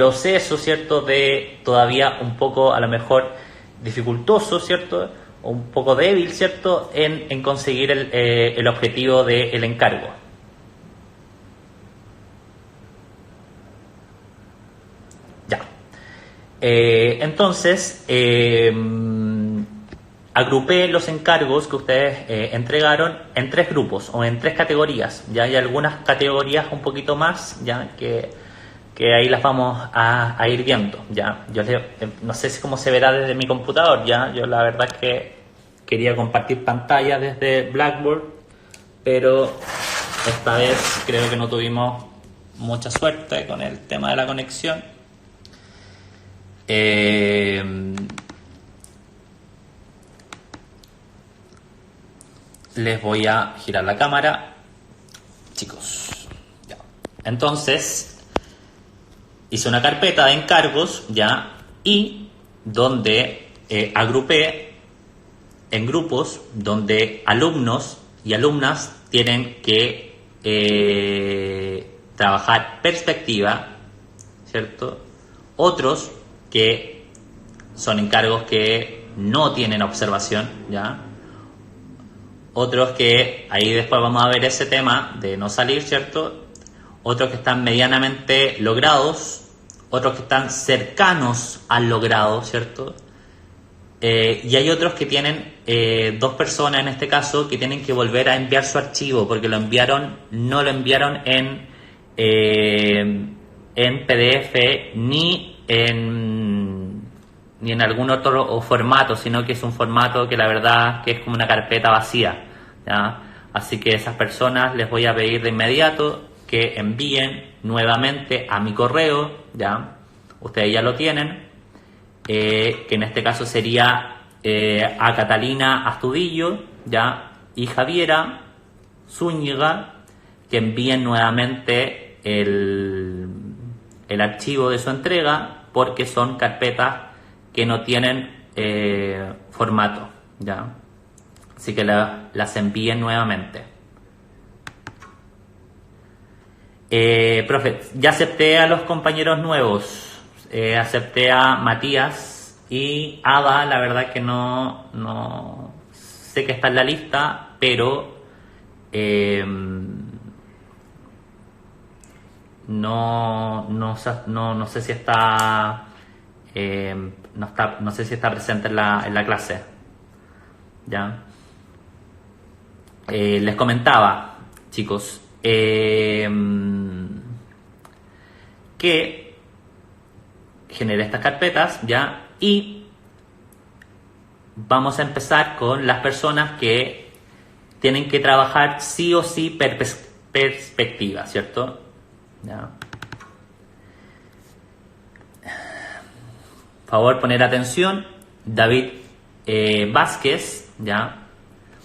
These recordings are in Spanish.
proceso, ¿cierto?, de todavía un poco, a lo mejor, dificultoso, ¿cierto?, o un poco débil, ¿cierto?, en conseguir el objetivo del encargo. Ya. Entonces, agrupé los encargos que ustedes entregaron en 3 grupos o en 3 categorías. Ya hay algunas categorías un poquito más, ya que ahí las vamos a ir viendo. Ya yo no sé si cómo se verá desde mi computador. Ya yo la verdad es que quería compartir pantalla desde Blackboard, pero esta vez creo que no tuvimos mucha suerte con el tema de la conexión. Les voy a girar la cámara, chicos. Ya. Entonces, hice una carpeta de encargos, ya, y donde agrupé en grupos donde alumnos y alumnas tienen que trabajar perspectiva, ¿cierto? Otros que son encargos que no tienen observación, ¿ya? Otros que, ahí después vamos a ver ese tema de no salir, ¿cierto? Otros que están medianamente logrados, otros que están cercanos al logrado, ¿cierto? Y hay otros que tienen 2 personas en este caso que tienen que volver a enviar su archivo porque no lo enviaron en PDF ni en algún otro formato, sino que es un formato que la verdad que es como una carpeta vacía, ¿ya? Así que a esas personas les voy a pedir de inmediato que envíen nuevamente a mi correo, ¿ya? Ustedes ya lo tienen, que en este caso sería a Catalina Astudillo, ¿ya? Y Javiera Zúñiga, que envíen nuevamente el archivo de su entrega porque son carpetas que no tienen formato, ¿ya? Así que las envíen nuevamente. Profe, ya acepté a los compañeros nuevos. Acepté a Matías y Ada, la verdad que no sé que está en la lista, pero no sé si está no sé si está presente en la clase, ya. Les comentaba, chicos, que generé estas carpetas, ya, y vamos a empezar con las personas que tienen que trabajar sí o sí perspectiva, ¿cierto? Ya. Favor poner atención. David Vázquez, ya.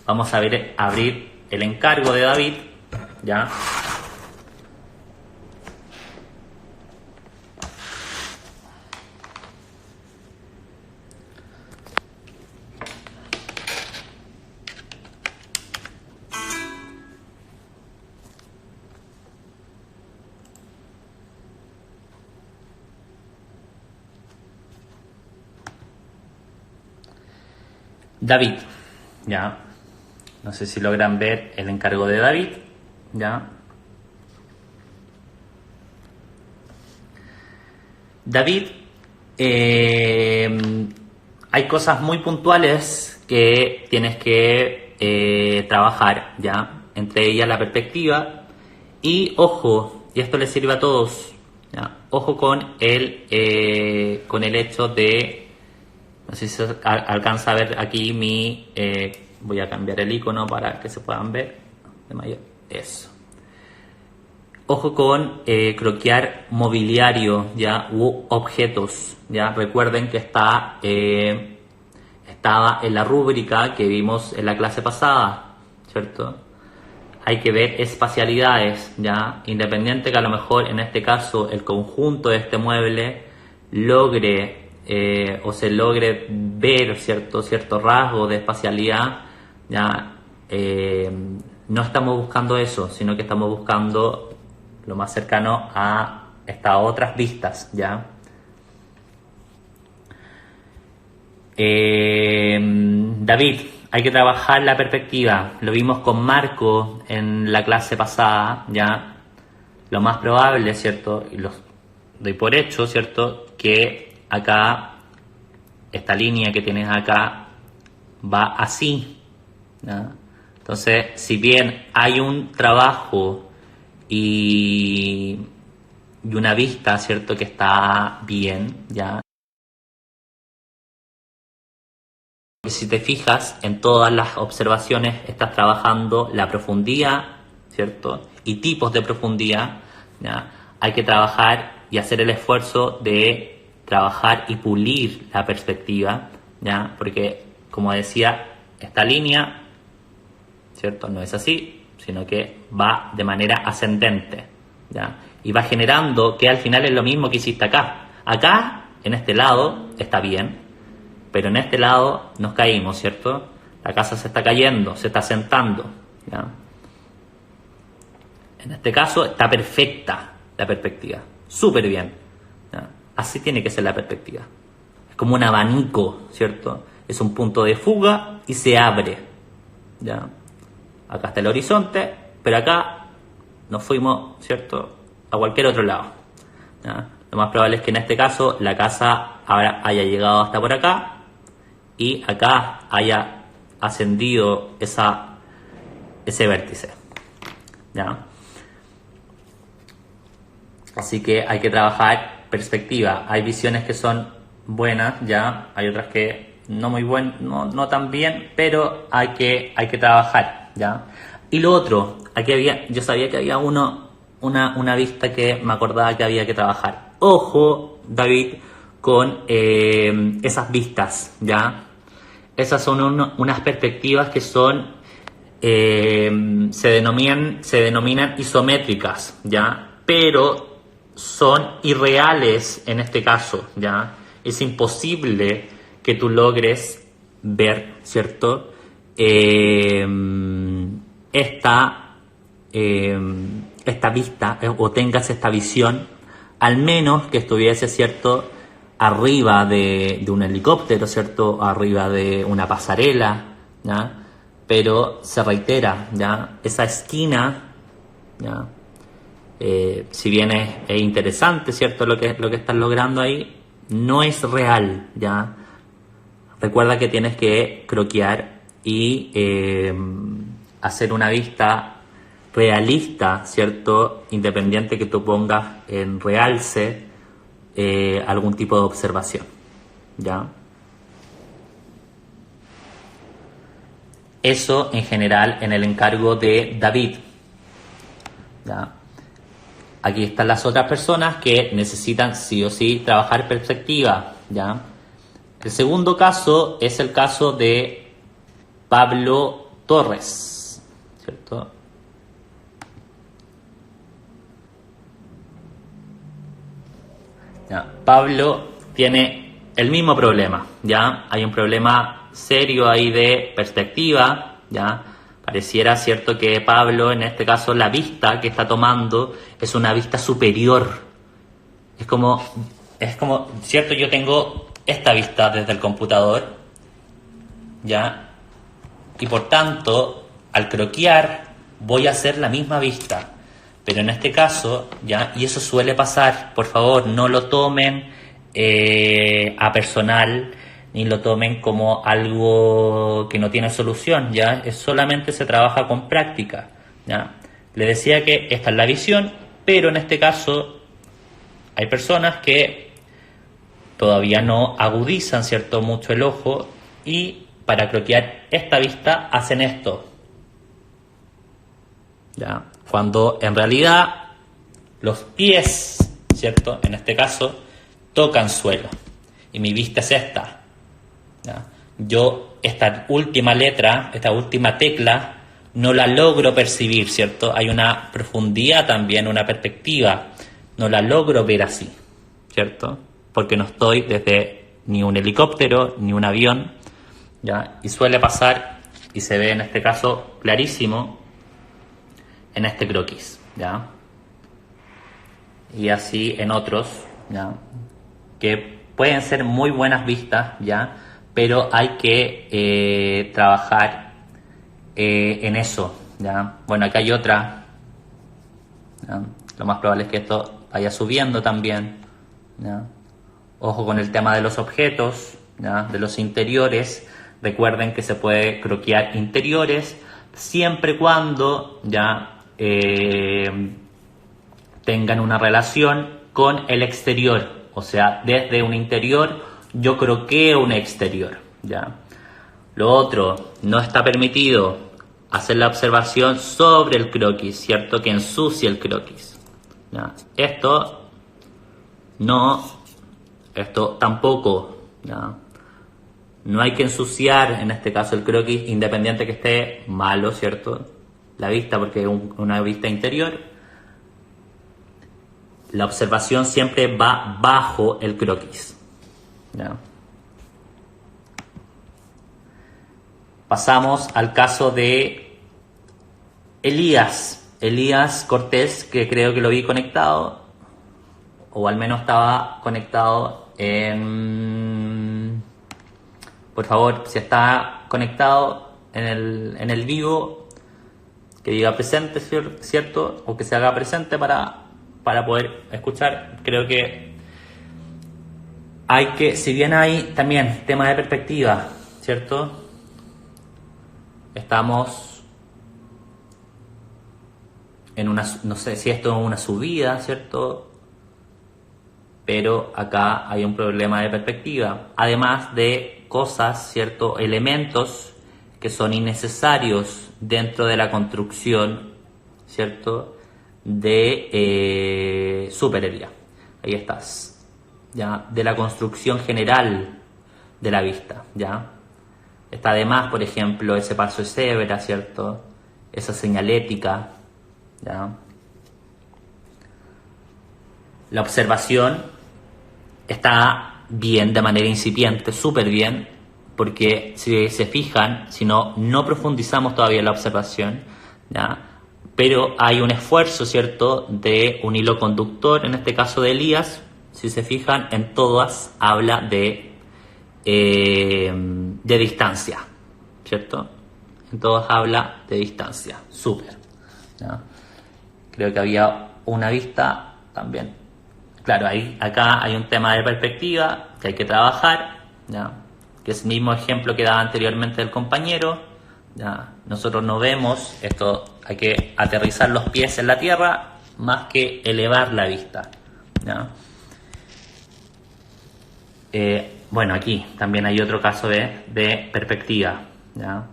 Vamos a abrir el encargo de David, ya. David, ya. No sé si logran ver el encargo de David, ya. David, hay cosas muy puntuales que tienes que trabajar, ya. Entre ellas la perspectiva y ojo, y esto les sirve a todos, ya. Ojo con el hecho de, no sé si se alcanza a ver aquí voy a cambiar el icono para que se puedan ver de mayor. Eso. Ojo con croquear mobiliario, ya, u objetos, ya. Recuerden que estaba en la rúbrica que vimos en la clase pasada, ¿cierto? Hay que ver espacialidades, ya, independiente que a lo mejor en este caso el conjunto de este mueble logre o se logre ver cierto rasgo de espacialidad, ya. No estamos buscando eso, sino que estamos buscando lo más cercano a estas otras vistas, ¿ya? David, hay que trabajar la perspectiva. Lo vimos con Marco en la clase pasada, ¿ya? Lo más probable, ¿cierto? Y lo doy por hecho, ¿cierto? Que acá, esta línea que tienes acá, va así, ¿ya? Entonces, si bien hay un trabajo y una vista, ¿cierto? Que está bien, ¿ya? Si te fijas, en todas las observaciones estás trabajando la profundidad, ¿cierto? Y tipos de profundidad, ¿ya? Hay que trabajar y hacer el esfuerzo de trabajar y pulir la perspectiva, ¿ya? Porque, como decía, esta línea, ¿cierto? No es así, sino que va de manera ascendente, ¿ya? Y va generando que al final es lo mismo que hiciste acá. Acá, en este lado, está bien, pero en este lado nos caímos, ¿cierto? La casa se está cayendo, se está sentando, ¿ya? En este caso está perfecta la perspectiva, súper bien, ¿ya? Así tiene que ser la perspectiva. Es como un abanico, ¿cierto? Es un punto de fuga y se abre, ¿ya? Acá está el horizonte, pero acá nos fuimos, ¿cierto?, a cualquier otro lado, ¿ya? Lo más probable es que en este caso la casa ahora haya llegado hasta por acá y acá haya ascendido ese vértice, ¿ya? Así que hay que trabajar perspectiva. Hay visiones que son buenas, ¿ya? Hay otras que no muy buenas, no tan bien, pero hay que trabajar, ¿ya? Y lo otro, yo sabía que había una vista que me acordaba que había que trabajar. Ojo, David, con esas vistas, ¿ya? Esas son unas perspectivas que son se denominan isométricas, ¿ya? Pero son irreales en este caso, ¿ya? Es imposible que tú logres ver, ¿cierto? Esta vista o tengas esta visión, al menos que estuviese, ¿cierto?, arriba de un helicóptero, ¿cierto?, arriba de una pasarela, ¿ya? Pero se reitera, ¿ya? Esa esquina, ¿ya? Si bien es interesante, ¿cierto?, lo que estás logrando ahí, no es real, ¿ya? Recuerda que tienes que croquear y hacer una vista realista, ¿cierto?, independiente que tú pongas en realce algún tipo de observación, ¿ya? Eso en general en el encargo de David, ¿ya? Aquí están las otras personas que necesitan sí o sí trabajar perspectiva, ¿ya? El segundo caso es el caso de Pablo Torres, ¿cierto? ¿Ya? Pablo tiene el mismo problema, ¿ya? Hay un problema serio ahí de perspectiva, ¿ya? Pareciera, ¿cierto?, que Pablo, en este caso, la vista que está tomando es una vista superior. Es como, ¿cierto? Yo tengo esta vista desde el computador, ¿ya? Y por tanto, al croquear, voy a hacer la misma vista. Pero en este caso, ¿ya? Y eso suele pasar, por favor, no lo tomen a personal, ni lo tomen como algo que no tiene solución, ¿ya? Solamente se trabaja con práctica, ¿ya? Le decía que esta es la visión, pero en este caso hay personas que todavía no agudizan, ¿cierto?, mucho el ojo y para croquear esta vista hacen esto, ¿ya? Cuando en realidad los pies, ¿cierto?, en este caso, tocan suelo. Y mi vista es esta, ¿ya? Yo esta última letra, esta última tecla, no la logro percibir, ¿cierto? Hay una profundidad también, una perspectiva. No la logro ver así, ¿cierto? Porque no estoy desde ni un helicóptero, ni un avión, ¿ya? Y suele pasar, y se ve en este caso clarísimo, en este croquis, ¿ya? y así en otros, ¿ya? Que pueden ser muy buenas vistas, ¿ya? Pero hay que trabajar en eso, ¿ya? Bueno, acá hay otra, ¿ya? Lo más probable es que esto vaya subiendo también, ¿ya? Ojo con el tema de los objetos, ¿ya? De los interiores. Recuerden que se puede croquear interiores siempre y cuando ya tengan una relación con el exterior. O sea, desde un interior yo croqueo un exterior, ¿ya? Lo otro, no está permitido hacer la observación sobre el croquis, ¿cierto? Que ensucie el croquis, ¿ya? Esto tampoco, ¿ya? No hay que ensuciar, en este caso, el croquis, independiente que esté malo, ¿cierto? La vista, porque es una vista interior. La observación siempre va bajo el croquis, ¿ya? Pasamos al caso de Elías Cortés, que creo que lo vi conectado, o al menos estaba conectado en... Por favor, si está conectado en el vivo, que diga presente, ¿cierto? O que se haga presente para poder escuchar. Creo que hay que, si bien hay también tema de perspectiva, ¿cierto? Estamos en una, no sé si esto es una subida, ¿cierto? Pero acá hay un problema de perspectiva, además de cosas, ¿cierto? Elementos que son innecesarios dentro de la construcción, ¿cierto? De superería. Ahí estás, ¿ya? De la construcción general de la vista, ¿ya? Está además, por ejemplo, ese paso de cebra, ¿cierto? Esa señalética, ¿ya? La observación está bien de manera incipiente, súper bien, porque si se fijan, si no profundizamos todavía en la observación, ¿ya? Pero hay un esfuerzo, ¿cierto?, de un hilo conductor, en este caso de Elías. Si se fijan, en todas habla de distancia, ¿cierto? En todas habla de distancia, súper, ¿ya? Creo que había una vista también. Claro, acá hay un tema de perspectiva que hay que trabajar, ¿ya? Que es el mismo ejemplo que daba anteriormente el compañero, ¿ya? Nosotros no vemos esto, hay que aterrizar los pies en la tierra más que elevar la vista, ¿ya? Bueno, aquí también hay otro caso de perspectiva, ¿ya?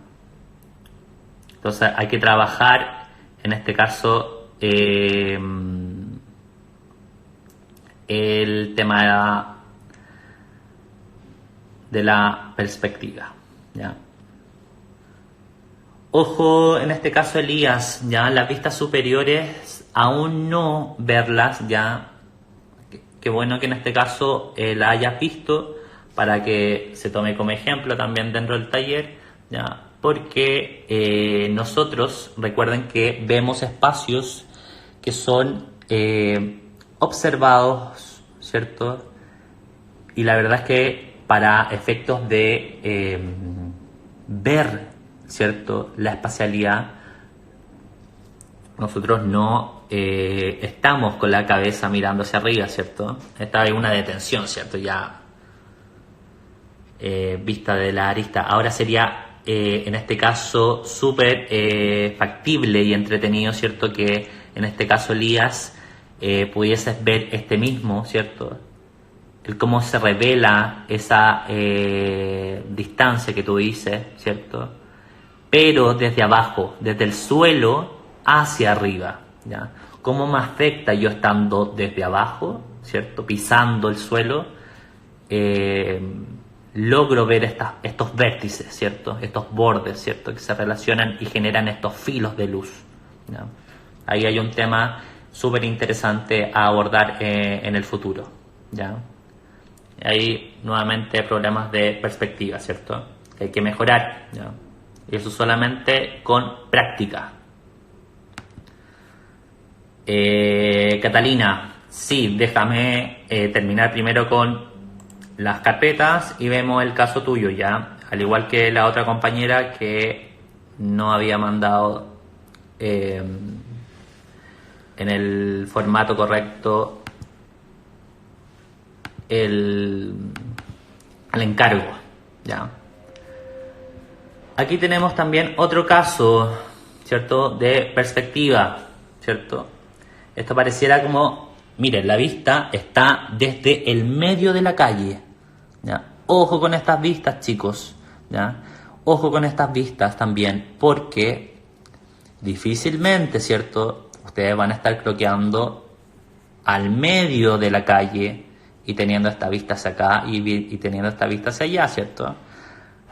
Entonces hay que trabajar, en este caso, el tema de la perspectiva, ¿ya? Ojo, en este caso Elías, ya las vistas superiores aún no verlas, ya. Qué bueno que en este caso la hayas visto para que se tome como ejemplo también dentro del taller, ya, porque nosotros, recuerden que vemos espacios que son observados, ¿cierto? Y la verdad es que para efectos de ver, ¿cierto?, la espacialidad, nosotros no estamos con la cabeza mirando hacia arriba, ¿cierto? Esta es una detención, ¿cierto? Ya vista de la arista. Ahora sería, en este caso, súper factible y entretenido, ¿cierto? Que en este caso Elías pudieses ver este mismo, ¿cierto? El cómo se revela esa distancia que tú dices, ¿cierto? Pero desde abajo, desde el suelo hacia arriba, ¿ya? ¿Cómo me afecta yo estando desde abajo, ¿cierto? Pisando el suelo, logro ver estos vértices, ¿cierto? Estos bordes, ¿cierto? Que se relacionan y generan estos filos de luz, ¿ya? Ahí hay un tema súper interesante a abordar en el futuro, ¿ya? Hay nuevamente problemas de perspectiva, ¿cierto? Que hay que mejorar, ¿ya? Y eso solamente con práctica. Catalina, Sí, déjame terminar primero con las carpetas y vemos el caso tuyo ya. Al igual que la otra compañera que no había mandado en el formato correcto el encargo, ¿ya? Aquí tenemos también otro caso, ¿cierto? De perspectiva, ¿cierto? Esto pareciera como, miren, la vista está desde el medio de la calle, ¿ya? Ojo con estas vistas, chicos, ¿ya? Ojo con estas vistas también, porque difícilmente, ¿cierto? Ustedes van a estar croqueando al medio de la calle y teniendo esta vista hacia acá y teniendo esta vista hacia allá, ¿cierto?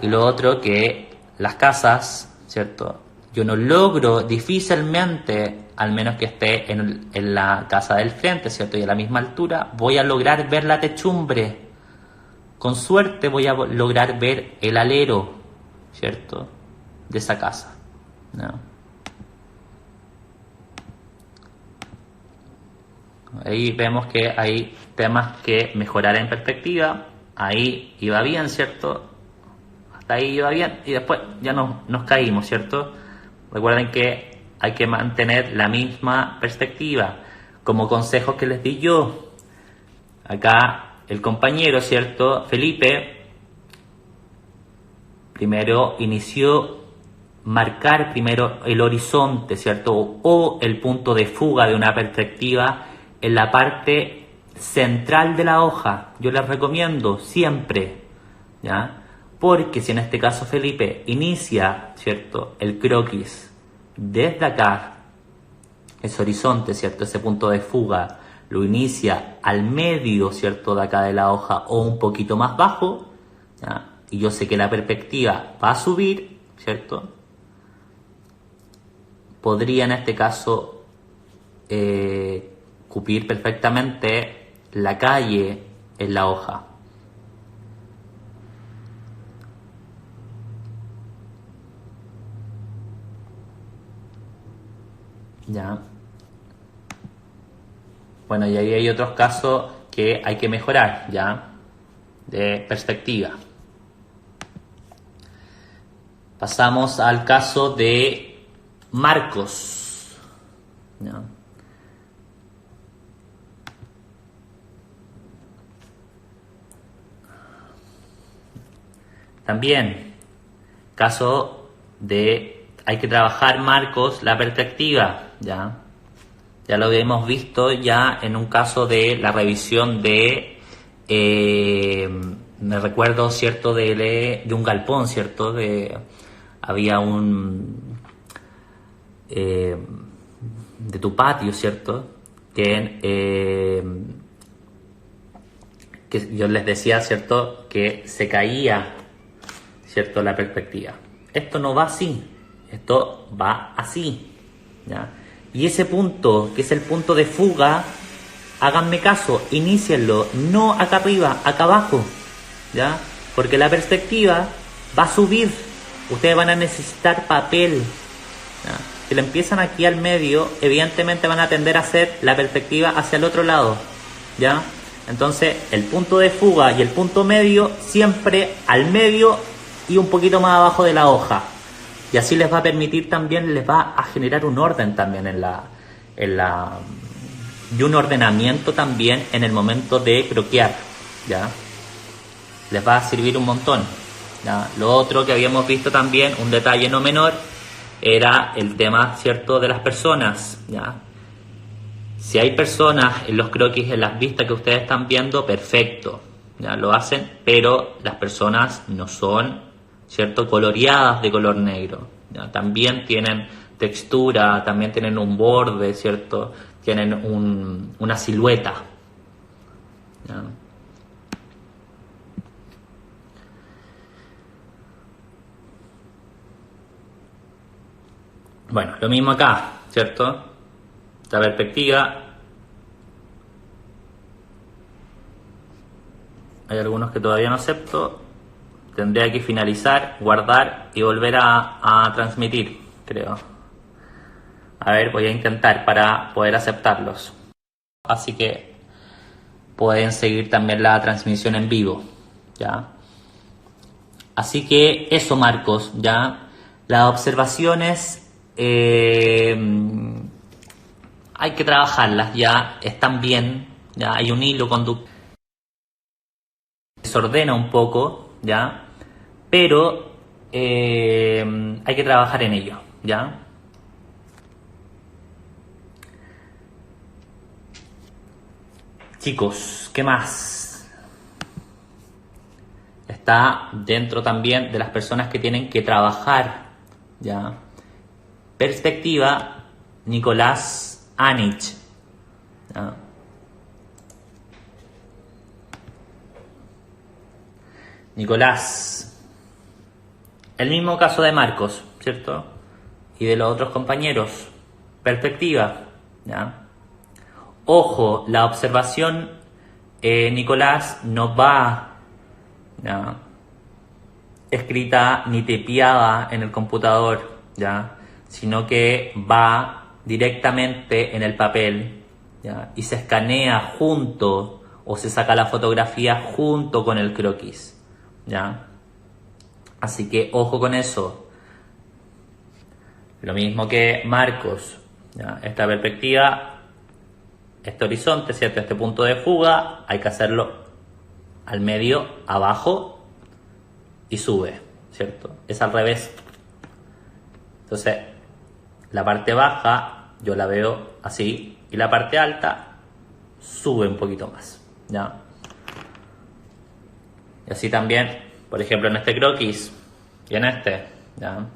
Y lo otro que las casas, ¿cierto? Yo no logro difícilmente, al menos que esté en la casa del frente, ¿cierto? Y a la misma altura, voy a lograr ver la techumbre. Con suerte voy a lograr ver el alero, ¿cierto? De esa casa, ¿no? Ahí vemos que hay temas que mejorar en perspectiva. Ahí iba bien, ¿cierto? Hasta ahí iba bien y después ya nos caímos, ¿cierto? Recuerden que hay que mantener la misma perspectiva. Como consejos que les di yo, acá el compañero, ¿cierto? Felipe, primero inició marcar primero el horizonte, ¿cierto? O el punto de fuga de una perspectiva en la parte central de la hoja. Yo les recomiendo siempre, ¿ya? Porque si en este caso Felipe inicia, ¿cierto? El croquis desde acá, ese horizonte, ¿cierto? Ese punto de fuga lo inicia al medio, ¿cierto? De acá de la hoja o un poquito más bajo, ¿ya? Y yo sé que la perspectiva va a subir, ¿cierto? Podría en este caso cubrir perfectamente la calle en la hoja. Ya. Bueno, y ahí hay otros casos que hay que mejorar, ya, de perspectiva. Pasamos al caso de Marcos. ¿Ya? También, caso de hay que trabajar, Marcos, la perspectiva, ¿ya? Ya lo hemos visto ya en un caso de la revisión de, me recuerdo, ¿cierto? De un galpón, ¿cierto? Había de tu patio, ¿cierto? Que yo les decía, ¿cierto? Que se caía, ¿cierto? La perspectiva. Esto no va así, esto va así, ¿ya? Y ese punto, que es el punto de fuga, háganme caso, inícienlo, no acá arriba, acá abajo, ¿ya? Porque la perspectiva va a subir, ustedes van a necesitar papel, ¿ya? Si lo empiezan aquí al medio, evidentemente van a tender a hacer la perspectiva hacia el otro lado, ¿ya? Entonces, el punto de fuga y el punto medio, siempre al medio y un poquito más abajo de la hoja. Y así les va a permitir también, les va a generar un orden también y un ordenamiento también en el momento de croquear, ¿ya? Les va a servir un montón, ¿ya? Lo otro que habíamos visto también, un detalle no menor, era el tema, ¿cierto?, de las personas, ¿ya? Si hay personas en los croquis, en las vistas que ustedes están viendo, perfecto, ¿ya? Lo hacen, pero las personas no son, ¿cierto?, coloreadas de color negro, ¿ya? También tienen textura, también tienen un borde, ¿cierto? Tienen una silueta, ¿ya? Bueno, lo mismo acá, ¿cierto? La perspectiva. Hay algunos que todavía no acepto. Tendría que finalizar, guardar y volver a transmitir, creo. A ver, voy a intentar para poder aceptarlos. Así que pueden seguir también la transmisión en vivo, ¿ya? Así que eso, Marcos, ¿ya? Las observaciones hay que trabajarlas, ¿ya? Están bien, ¿ya? Hay un hilo conductor, se ordena un poco, ¿ya? Pero hay que trabajar en ello, ¿ya? Chicos, ¿qué más? Está dentro también de las personas que tienen que trabajar, ¿ya? Perspectiva, Nicolás Anich, ¿ya? Nicolás, el mismo caso de Marcos, ¿cierto? Y de los otros compañeros. Perspectiva, ¿ya? Ojo, la observación, Nicolás, no va, ¿ya?, escrita ni tipeada en el computador, ¿ya?, sino que va directamente en el papel, ¿ya?, y se escanea junto o se saca la fotografía junto con el croquis, ¿ya? Así que ojo con eso. Lo mismo que Marcos, ¿ya? Esta perspectiva, este horizonte, ¿cierto? Este punto de fuga, hay que hacerlo al medio, abajo y sube, ¿cierto? Es al revés. Entonces, la parte baja yo la veo así y la parte alta sube un poquito más, ¿ya? Y así también, por ejemplo, en este croquis y en este, ¿ya?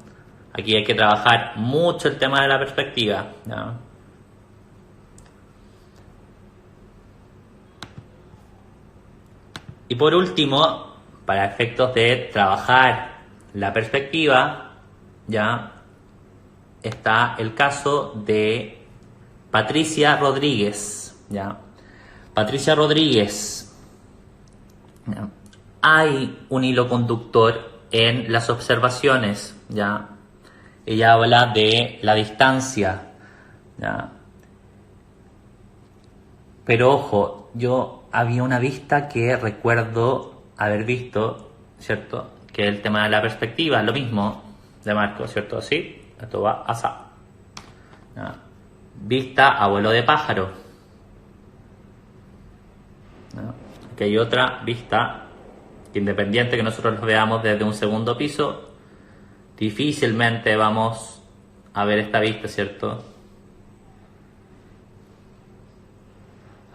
Aquí hay que trabajar mucho el tema de la perspectiva, ¿ya? Y por último, para efectos de trabajar la perspectiva, ya está el caso de Patricia Rodríguez, ¿ya? Patricia Rodríguez, ¿ya? Hay un hilo conductor en las observaciones, ¿ya? Ella habla de la distancia, ¿ya? Pero ojo, yo había una vista que recuerdo haber visto, ¿cierto? Que el tema de la perspectiva, lo mismo de Marco, ¿cierto? Así, esto va así, ¿ya? Vista a vuelo de pájaro, ¿ya? Aquí hay otra vista que, independiente que nosotros lo veamos desde un segundo piso, difícilmente vamos a ver esta vista, ¿cierto?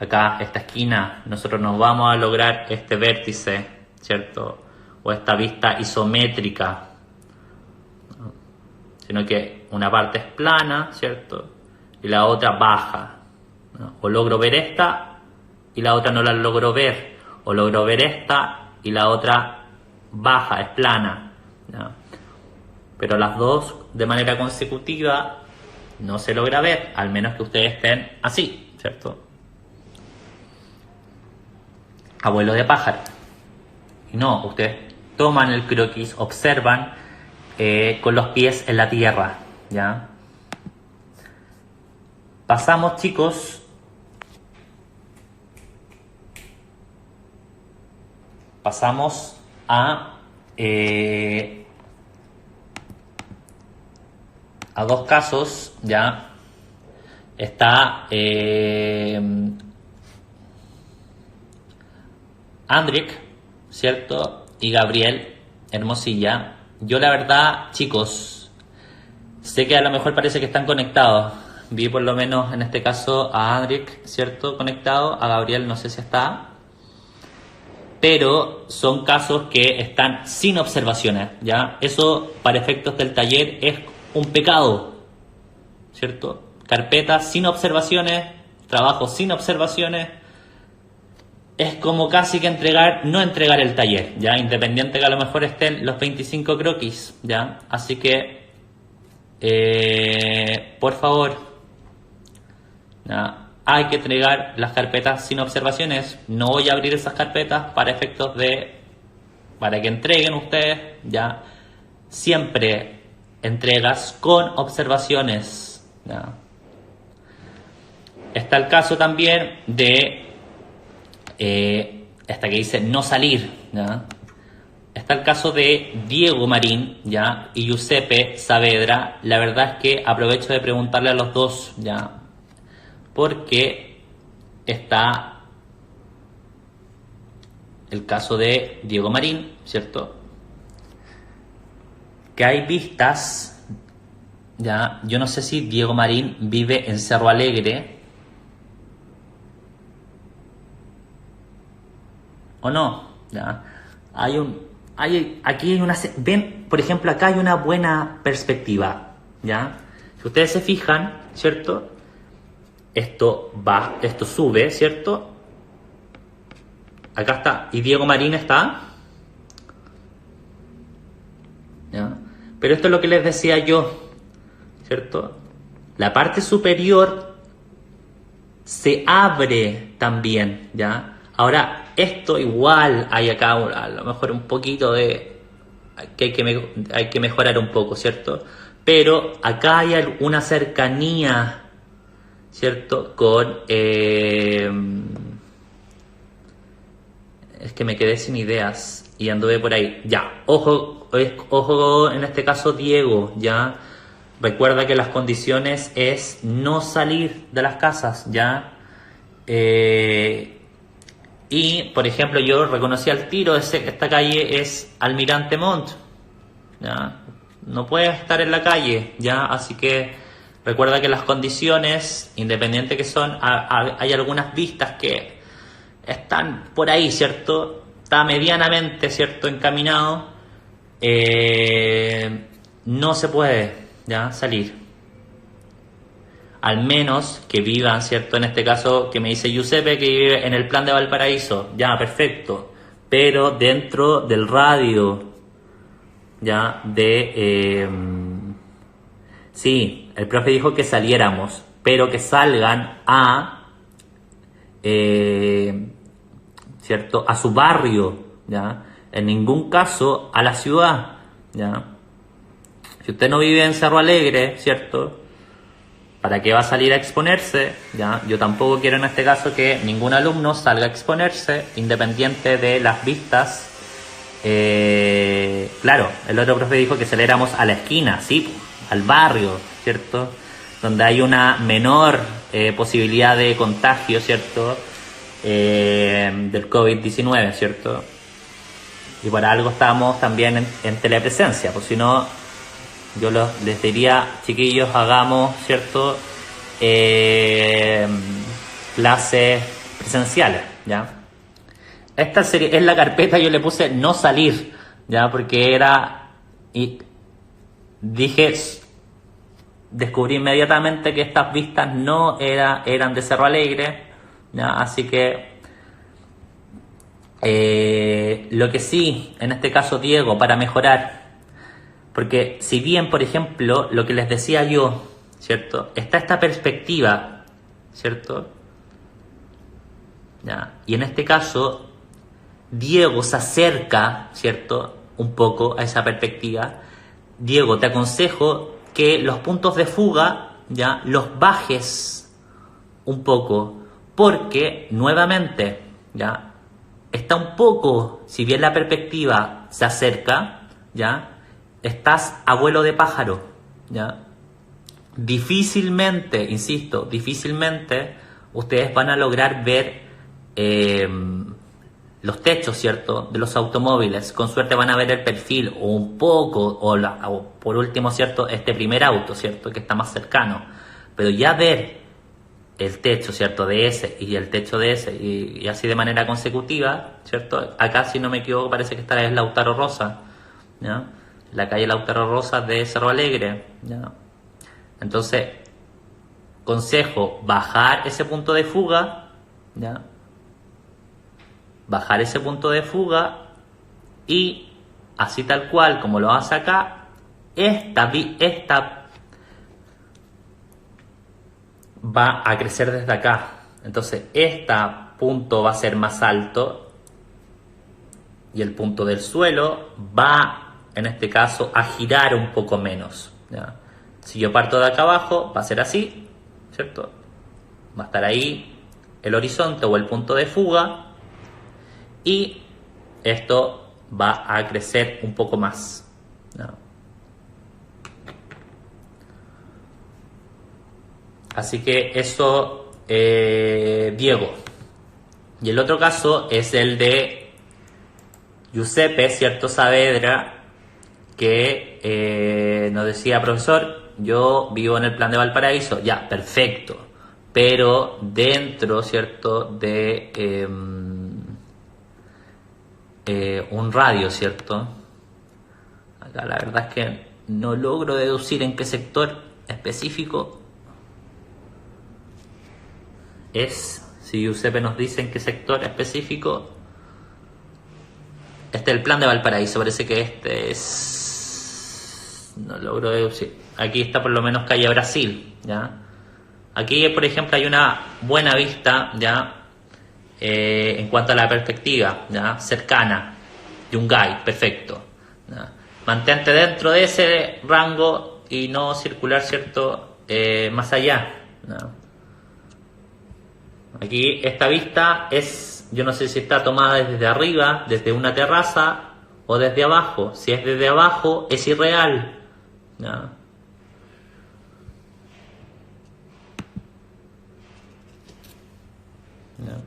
Acá, esta esquina, nosotros no vamos a lograr este vértice, ¿cierto? O esta vista isométrica, ¿no? Sino que una parte es plana, ¿cierto? Y la otra baja, ¿no? O logro ver esta y la otra no la logro ver. O logro ver esta y la otra baja, es plana, ¿no? Pero las dos de manera consecutiva no se logra ver, al menos que ustedes estén así, ¿cierto? Abuelo de pájaro. Y no, ustedes toman el croquis, observan con los pies en la tierra, ¿ya? Pasamos, chicos, a dos casos, ¿ya? Está Andrik, ¿cierto? Y Gabriel Hermosilla. Yo la verdad, chicos, sé que a lo mejor parece que están conectados. Vi por lo menos en este caso a Andrik, ¿cierto? Conectado. A Gabriel no sé si está. Pero son casos que están sin observaciones, ¿ya? Eso, para efectos del taller, es un pecado, ¿cierto? Carpeta sin observaciones, trabajo sin observaciones, es como casi que no entregar el taller, ¿ya? Independiente que a lo mejor estén los 25 croquis, ¿ya? Así que, por favor, ¿ya?, hay que entregar las carpetas sin observaciones. No voy a abrir esas carpetas para efectos para que entreguen ustedes, ¿ya? Siempre entregas con observaciones, ¿ya? Está el caso también de esta que dice no salir, ¿ya? Está el caso de Diego Marín, ¿ya? Y Giuseppe Saavedra. La verdad es que aprovecho de preguntarle a los dos, ¿ya? Porque está el caso de Diego Marín, ¿cierto? Que hay vistas, ¿ya? Yo no sé si Diego Marín vive en Cerro Alegre o no, ¿ya? Aquí hay una... Ven, por ejemplo, acá hay una buena perspectiva, ¿ya? Si ustedes se fijan, ¿cierto? Esto sube, ¿cierto? Acá está, y Diego Marín está, ¿ya? Pero esto es lo que les decía yo, ¿cierto? La parte superior se abre también, ¿ya? Ahora, esto igual hay acá a lo mejor un poquito de... que hay que mejorar un poco, ¿cierto? Pero acá hay una cercanía, ¿cierto? Con... es que me quedé sin ideas y anduve por ahí. Ya, ojo en este caso Diego, ¿ya? Recuerda que las condiciones es no salir de las casas, ¿ya? Y, por ejemplo, yo reconocí al tiro, esta calle es Almirante Montt, ¿ya? No puedes estar en la calle, ¿ya? Así que recuerda que las condiciones, independiente que son, hay algunas vistas que están por ahí, ¿cierto? Está medianamente, ¿cierto? Encaminado. No se puede, ¿ya? Salir. Al menos que vivan, ¿cierto? En este caso que me dice Giuseppe que vive en el plan de Valparaíso. Ya, perfecto. Pero dentro del radio, ¿ya? Sí, el profe dijo que saliéramos, pero que salgan a... ¿cierto? A su barrio, ¿ya? En ningún caso a la ciudad, ¿ya? Si usted no vive en Cerro Alegre, ¿cierto? ¿Para qué va a salir a exponerse? ¿Ya? Yo tampoco quiero en este caso que ningún alumno salga a exponerse, independiente de las vistas. Claro, el otro profe dijo que saliéramos a la esquina, sí, al barrio, ¿cierto? Donde hay una menor posibilidad de contagio, ¿cierto? Del COVID-19, ¿cierto? Y por algo estamos también en telepresencia, pues si no, yo les diría, chiquillos, hagamos, ¿cierto? Clases presenciales, ¿ya? Esta es la carpeta, yo le puse no salir, ¿ya? Porque y descubrí inmediatamente que estas vistas no eran de Cerro Alegre, ¿ya? Así que lo que sí, en este caso Diego, para mejorar, porque si bien, por ejemplo, lo que les decía yo, ¿cierto? Está esta perspectiva, ¿cierto? ¿Ya? Y en este caso, Diego se acerca, ¿cierto? Un poco a esa perspectiva. Diego, te aconsejo que los puntos de fuga, ¿ya? Los bajes un poco, porque nuevamente, ¿ya? Está un poco, si bien la perspectiva se acerca, ¿ya? Estás a vuelo de pájaro, ¿ya? Difícilmente, insisto, difícilmente ustedes van a lograr ver los techos, ¿cierto? De los automóviles. Con suerte van a ver el perfil o un poco, o por último, ¿cierto? Este primer auto, ¿cierto? Que está más cercano. Pero ya ver el techo, ¿cierto? De ese y el techo de ese y así de manera consecutiva, ¿cierto? Acá, si no me equivoco, parece que esta es Lautaro Rosa, ¿ya? La calle Lautaro Rosa de Cerro Alegre, ¿ya? Entonces, consejo, bajar ese punto de fuga, ¿ya? Bajar ese punto de fuga y así tal cual como lo hace acá, esta va a crecer desde acá. Entonces, este punto va a ser más alto y el punto del suelo va, en este caso, a girar un poco menos, ¿ya? Si yo parto de acá abajo, va a ser así, ¿cierto? Va a estar ahí el horizonte o el punto de fuga, y esto va a crecer un poco más, ¿no? Así que eso, Diego. Y el otro caso es el de Giuseppe, ¿cierto? Saavedra, que nos decía: profesor, yo vivo en el plan de Valparaíso. Ya, perfecto. Pero dentro, ¿cierto?, de un radio, ¿cierto? Acá la verdad es que no logro deducir en qué sector específico es. Si Giuseppe nos dice en qué sector específico. Este es el plan de Valparaíso, parece que este es... No logro deducir. Aquí está por lo menos calle Brasil, ¿ya? Aquí, por ejemplo, hay una buena vista, ¿ya? En cuanto a la perspectiva, ¿ya? Cercana. Yungay, perfecto, ¿ya? Mantente dentro de ese rango y no circular, ¿cierto? Más allá, ¿no? Aquí esta vista es, yo no sé si está tomada desde arriba, desde una terraza, o desde abajo. Si es desde abajo, es irreal, ¿no? ¿No?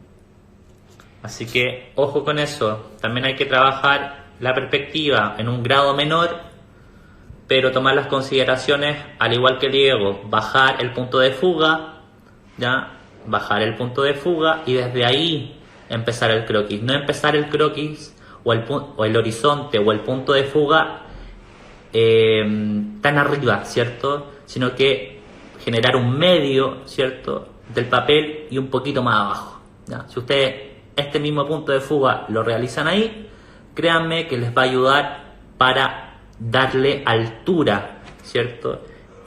Así que ojo con eso. También hay que trabajar la perspectiva en un grado menor, pero tomar las consideraciones, al igual que Diego, bajar el punto de fuga, ¿ya? Bajar el punto de fuga y desde ahí empezar el croquis. No empezar el croquis o el horizonte o el punto de fuga tan arriba, ¿cierto? Sino que generar un medio, ¿cierto?, del papel y un poquito más abajo, ¿ya? Si ustedes este mismo punto de fuga lo realizan ahí, créanme que les va a ayudar para darle altura, ¿cierto?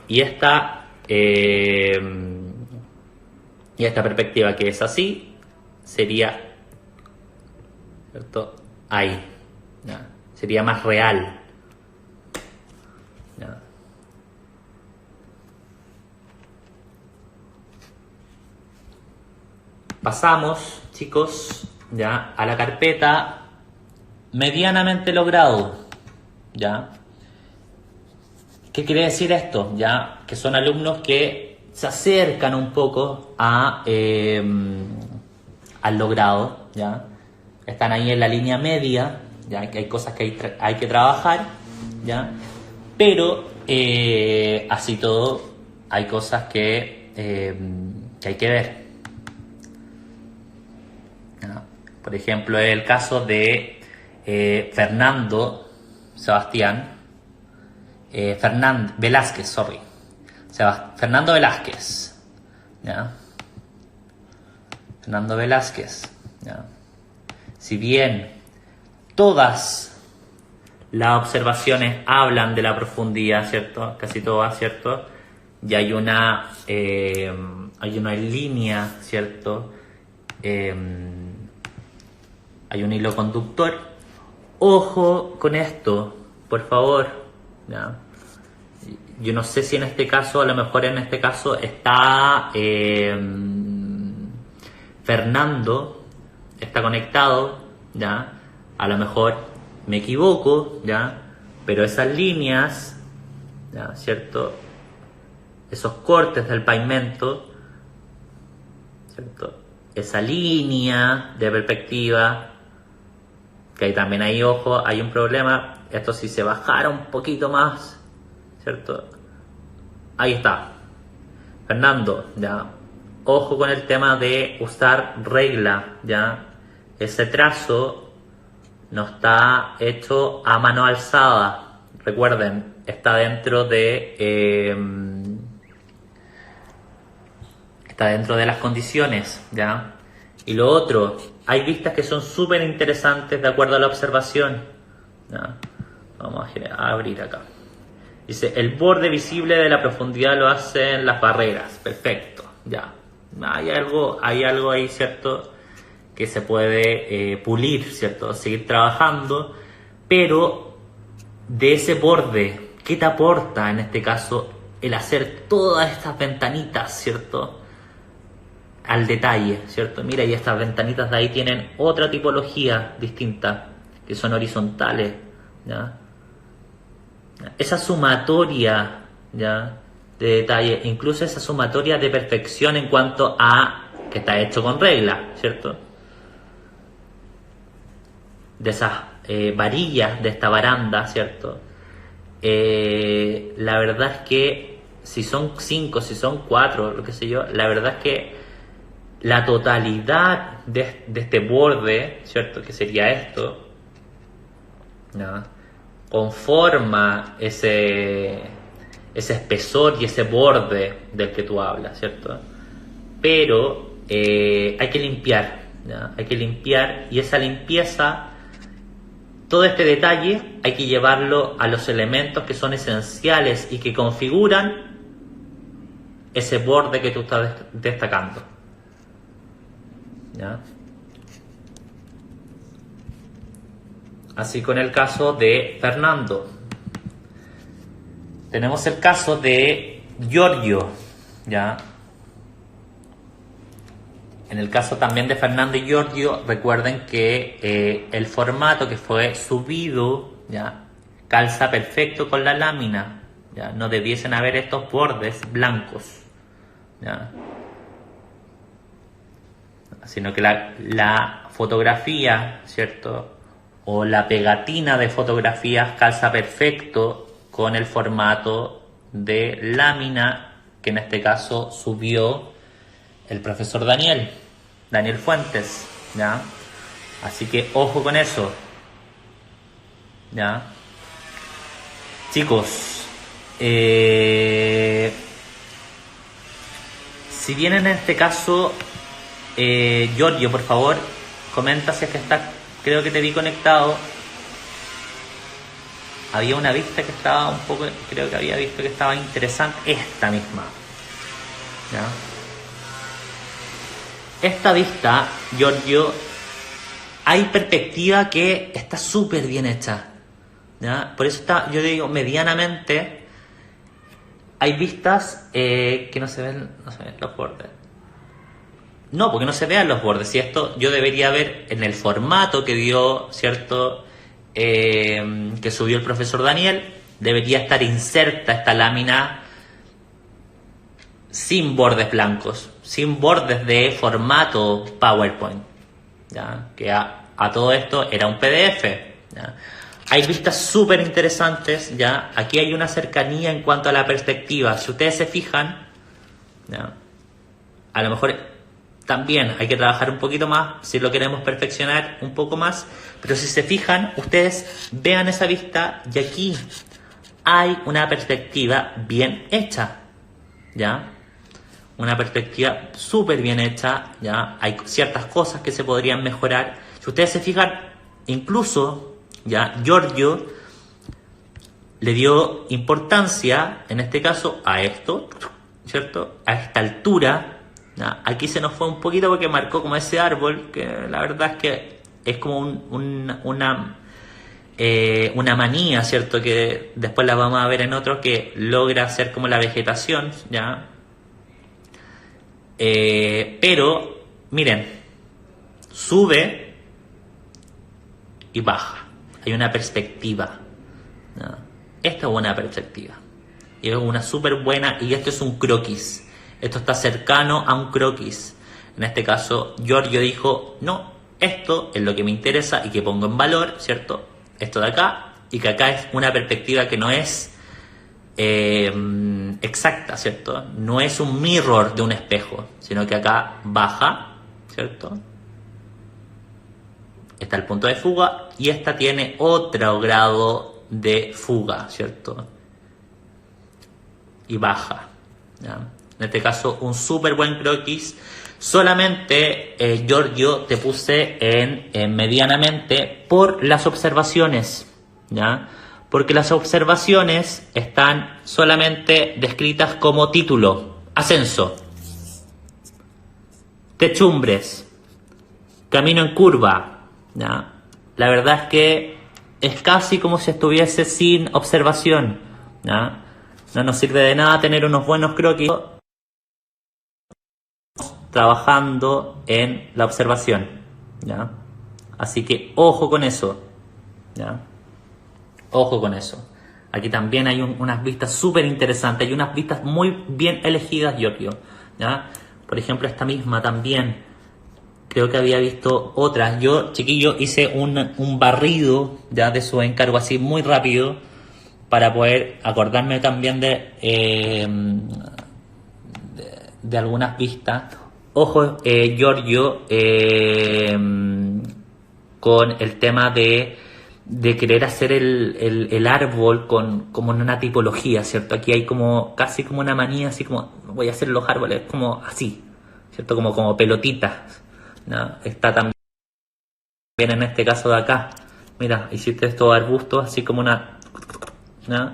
Y esta perspectiva que es así sería, ¿cierto?, ahí, ¿ya? Sería más real, ¿ya? Pasamos, chicos, ya a la carpeta medianamente logrado, ¿ya? ¿Qué quiere decir esto? Ya que son alumnos que se acercan un poco al logrado, ¿ya? Están ahí en la línea media, ya que hay cosas que hay que trabajar, ¿ya? Pero así todo hay cosas que hay que ver, ¿ya? Por ejemplo, el caso de Fernando Velázquez, Fernando Velázquez, ¿ya? Fernando Velázquez, ¿ya? Si bien todas las observaciones hablan de la profundidad, ¿cierto? Casi todas, ¿cierto? Y hay una línea, ¿cierto? Hay un hilo conductor. Ojo con esto, por favor, ¿ya? Yo no sé si en este caso, a lo mejor en este caso está Fernando, está conectado, ¿ya? A lo mejor me equivoco, ¿ya? Pero esas líneas, ¿ya?, ¿cierto? Esos cortes del pavimento, ¿cierto? Esa línea de perspectiva, que ahí también hay, ojo, hay un problema. Esto si se bajara un poquito más, ¿cierto? Ahí está. Fernando, ¿ya? Ojo con el tema de usar regla, ¿ya? Ese trazo no está hecho a mano alzada. Recuerden, está dentro de las condiciones, ¿ya? Y lo otro, hay vistas que son súper interesantes de acuerdo a la observación, ¿ya? Vamos a abrir acá. Dice, el borde visible de la profundidad lo hacen las barreras. Perfecto, ya. Hay algo ahí, ¿cierto?, que se puede pulir, ¿cierto? Seguir trabajando, pero de ese borde, ¿qué te aporta en este caso el hacer todas estas ventanitas, ¿cierto? al detalle, ¿cierto? Mira, y estas ventanitas de ahí tienen otra tipología distinta, que son horizontales, ¿ya? Esa sumatoria, ¿ya?, de detalle, incluso esa sumatoria de perfección en cuanto a que está hecho con regla, ¿cierto? De esas varillas de esta baranda, ¿cierto? La verdad es que si son 5, si son 4, lo que sé yo, la verdad es que la totalidad de este borde, ¿cierto?, que sería esto, ¿no?, conforma ese espesor y ese borde del que tú hablas, ¿cierto? Pero hay que limpiar, ¿ya? Hay que limpiar, y esa limpieza, todo este detalle, hay que llevarlo a los elementos que son esenciales y que configuran ese borde que tú estás destacando, ¿ya? Así con el caso de Fernando. Tenemos el caso de Giorgio, ¿ya? En el caso también de Fernando y Giorgio, recuerden que el formato que fue subido, ¿ya?, calza perfecto con la lámina, ¿ya? No debiesen haber estos bordes blancos, ¿ya?, sino que la fotografía, ¿cierto?, o la pegatina de fotografías calza perfecto con el formato de lámina que en este caso subió el profesor Daniel Fuentes, ¿ya? Así que ojo con eso, ¿ya? Chicos, si bien en este caso, Giorgio, por favor, comenta si es que está, creo que te vi conectado. Había una vista que estaba un poco, creo que había visto que estaba interesante, esta misma, ¿ya? Esta vista, Giorgio, hay perspectiva que está súper bien hecha, ¿ya? Por eso está, yo digo, medianamente, hay vistas que no se ven los bordes. No, porque no se vean los bordes. Si esto yo debería ver en el formato que dio, ¿cierto?, que subió el profesor Daniel, debería estar inserta esta lámina sin bordes blancos, sin bordes de formato PowerPoint, ¿ya? Que a todo esto era un PDF, ¿ya? Hay vistas súper interesantes, ¿ya? Aquí hay una cercanía en cuanto a la perspectiva. Si ustedes se fijan, ¿ya?, a lo mejor también hay que trabajar un poquito más si lo queremos perfeccionar un poco más, pero si se fijan, ustedes vean esa vista y aquí hay una perspectiva bien hecha, ¿ya? Una perspectiva súper bien hecha, ¿ya? Hay ciertas cosas que se podrían mejorar. Si ustedes se fijan, incluso, ¿ya?, Giorgio le dio importancia, en este caso, a esto, ¿cierto?, a esta altura. Aquí se nos fue un poquito porque marcó como ese árbol, que la verdad es que es como una manía, ¿cierto?, que después la vamos a ver en otro, que logra hacer como la vegetación, ¿ya? Pero, miren, sube y baja. Hay una perspectiva, ¿no? Esta es una perspectiva. Y es una súper buena, y esto es un croquis. Esto está cercano a un croquis. En este caso, Giorgio dijo, no, esto es lo que me interesa y que pongo en valor, ¿cierto? Esto de acá, y que acá es una perspectiva que no es exacta, ¿cierto? No es un mirror de un espejo, sino que acá baja, ¿cierto? Está el punto de fuga, y esta tiene otro grado de fuga, ¿cierto? Y baja, ¿ya? En este caso, un súper buen croquis. Solamente, Giorgio, te puse en medianamente por las observaciones, ¿ya? Porque las observaciones están solamente descritas como título: ascenso, techumbres, camino en curva, ¿ya? La verdad es que es casi como si estuviese sin observación, ¿ya? No nos sirve de nada tener unos buenos croquis trabajando en la observación, ¿ya? Así que ojo con eso, ¿ya? Ojo con eso. Aquí también hay unas vistas súper interesantes, hay unas vistas muy bien elegidas, Giorgio, ¿ya? Por ejemplo, esta misma también, creo que había visto otras. Yo, chiquillo, hice un barrido ya de su encargo así muy rápido para poder acordarme también de algunas vistas. Ojo, Giorgio, con el tema de querer hacer el árbol como en una tipología, ¿cierto? Aquí hay como casi como una manía, así como voy a hacer los árboles como así, ¿cierto? Como pelotitas, ¿no? Está también en este caso de acá. Mira, hiciste estos arbustos así como una... ¿no?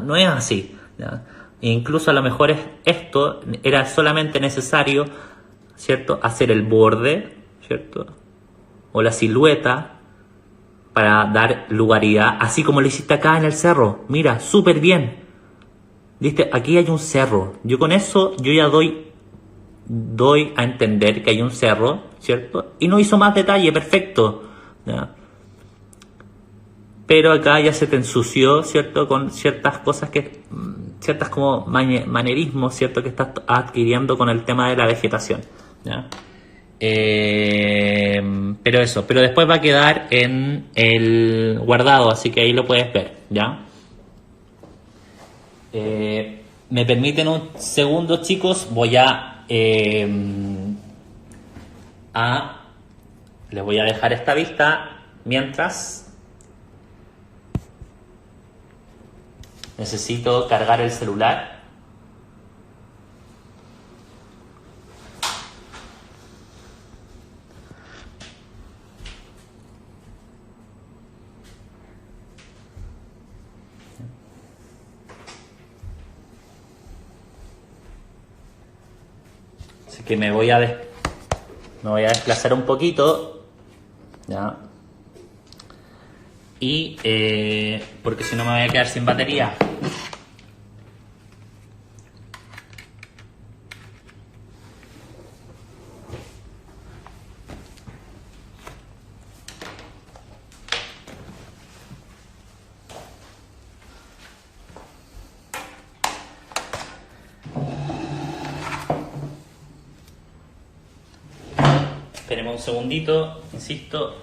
No es así, ¿no? E incluso a lo mejor esto era solamente necesario, ¿cierto? Hacer el borde, ¿cierto? O la silueta para dar lugaridad, así como lo hiciste acá en el cerro. Mira, súper bien. ¿Viste? Aquí hay un cerro. Yo con eso, yo ya doy a entender que hay un cerro, ¿cierto? Y no hizo más detalle, perfecto, ¿ya? Pero acá ya se te ensució, ¿cierto? Con ciertas cosas ciertas como manerismos, ¿cierto? Que estás adquiriendo con el tema de la vegetación, ¿ya? Pero eso, pero después va a quedar en el guardado, así que ahí lo puedes ver, ¿ya? Me permiten un segundo, chicos, voy les voy a dejar esta vista mientras necesito cargar el celular. Así que me voy a desplazar un poquito, ¿ya? Y porque si no me voy a quedar sin batería. Esperemos un segundito, insisto.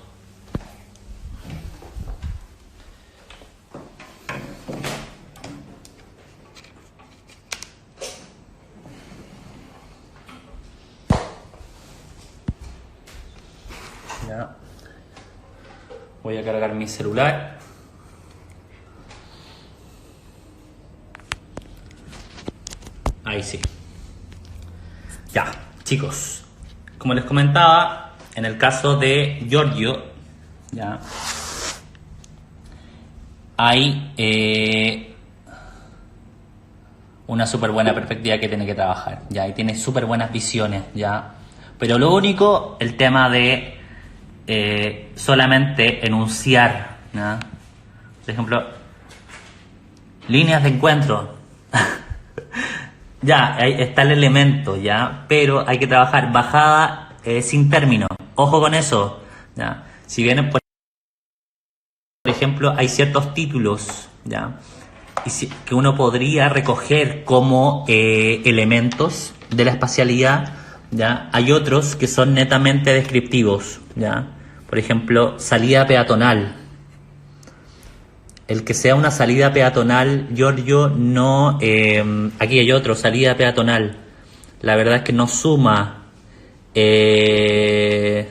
Ya. Voy a cargar mi celular. Ahí sí. Ya, chicos. Como les comentaba, en el caso de Giorgio, ya, hay una súper buena perspectiva que tiene que trabajar, ya, y tiene súper buenas visiones, ya. Pero lo único, el tema de solamente enunciar, ¿ya? Por ejemplo, líneas de encuentro. Ya, ahí está el elemento, ya, pero hay que trabajar bajada sin término. Ojo con eso, ya. Si bien, por ejemplo, hay ciertos títulos, ya, que uno podría recoger como elementos de la espacialidad, ya, hay otros que son netamente descriptivos, ya. Por ejemplo, salida peatonal. El que sea una salida peatonal, Giorgio, no... aquí hay otro, salida peatonal. La verdad es que no suma... Mira,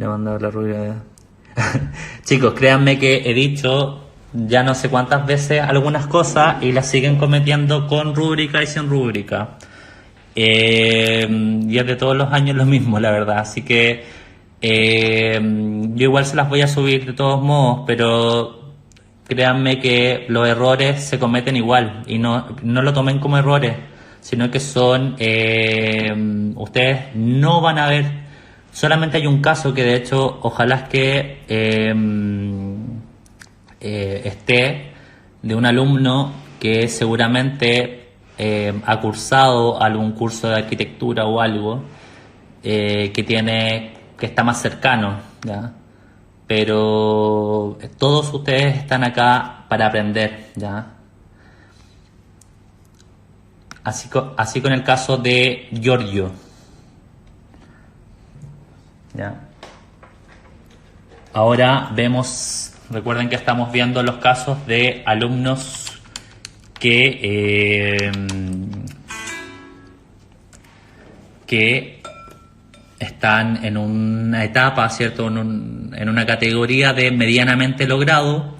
mandado la rubia. Chicos, créanme que he dicho ya no sé cuántas veces algunas cosas y las siguen cometiendo con rúbrica y sin rúbrica. Y es de todos los años lo mismo, la verdad. Así que yo igual se las voy a subir de todos modos, pero créanme que los errores se cometen igual y no lo tomen como errores, sino que son ustedes no van a ver. Solamente hay un caso que de hecho ojalá es que esté, de un alumno que seguramente ha cursado algún curso de arquitectura o algo, que está más cercano, ¿ya? Pero todos ustedes están acá para aprender, ¿ya? Así con el caso de Giorgio, ¿ya? Ahora recuerden que estamos viendo los casos de alumnos que están en una etapa, ¿cierto? En una categoría de medianamente logrado,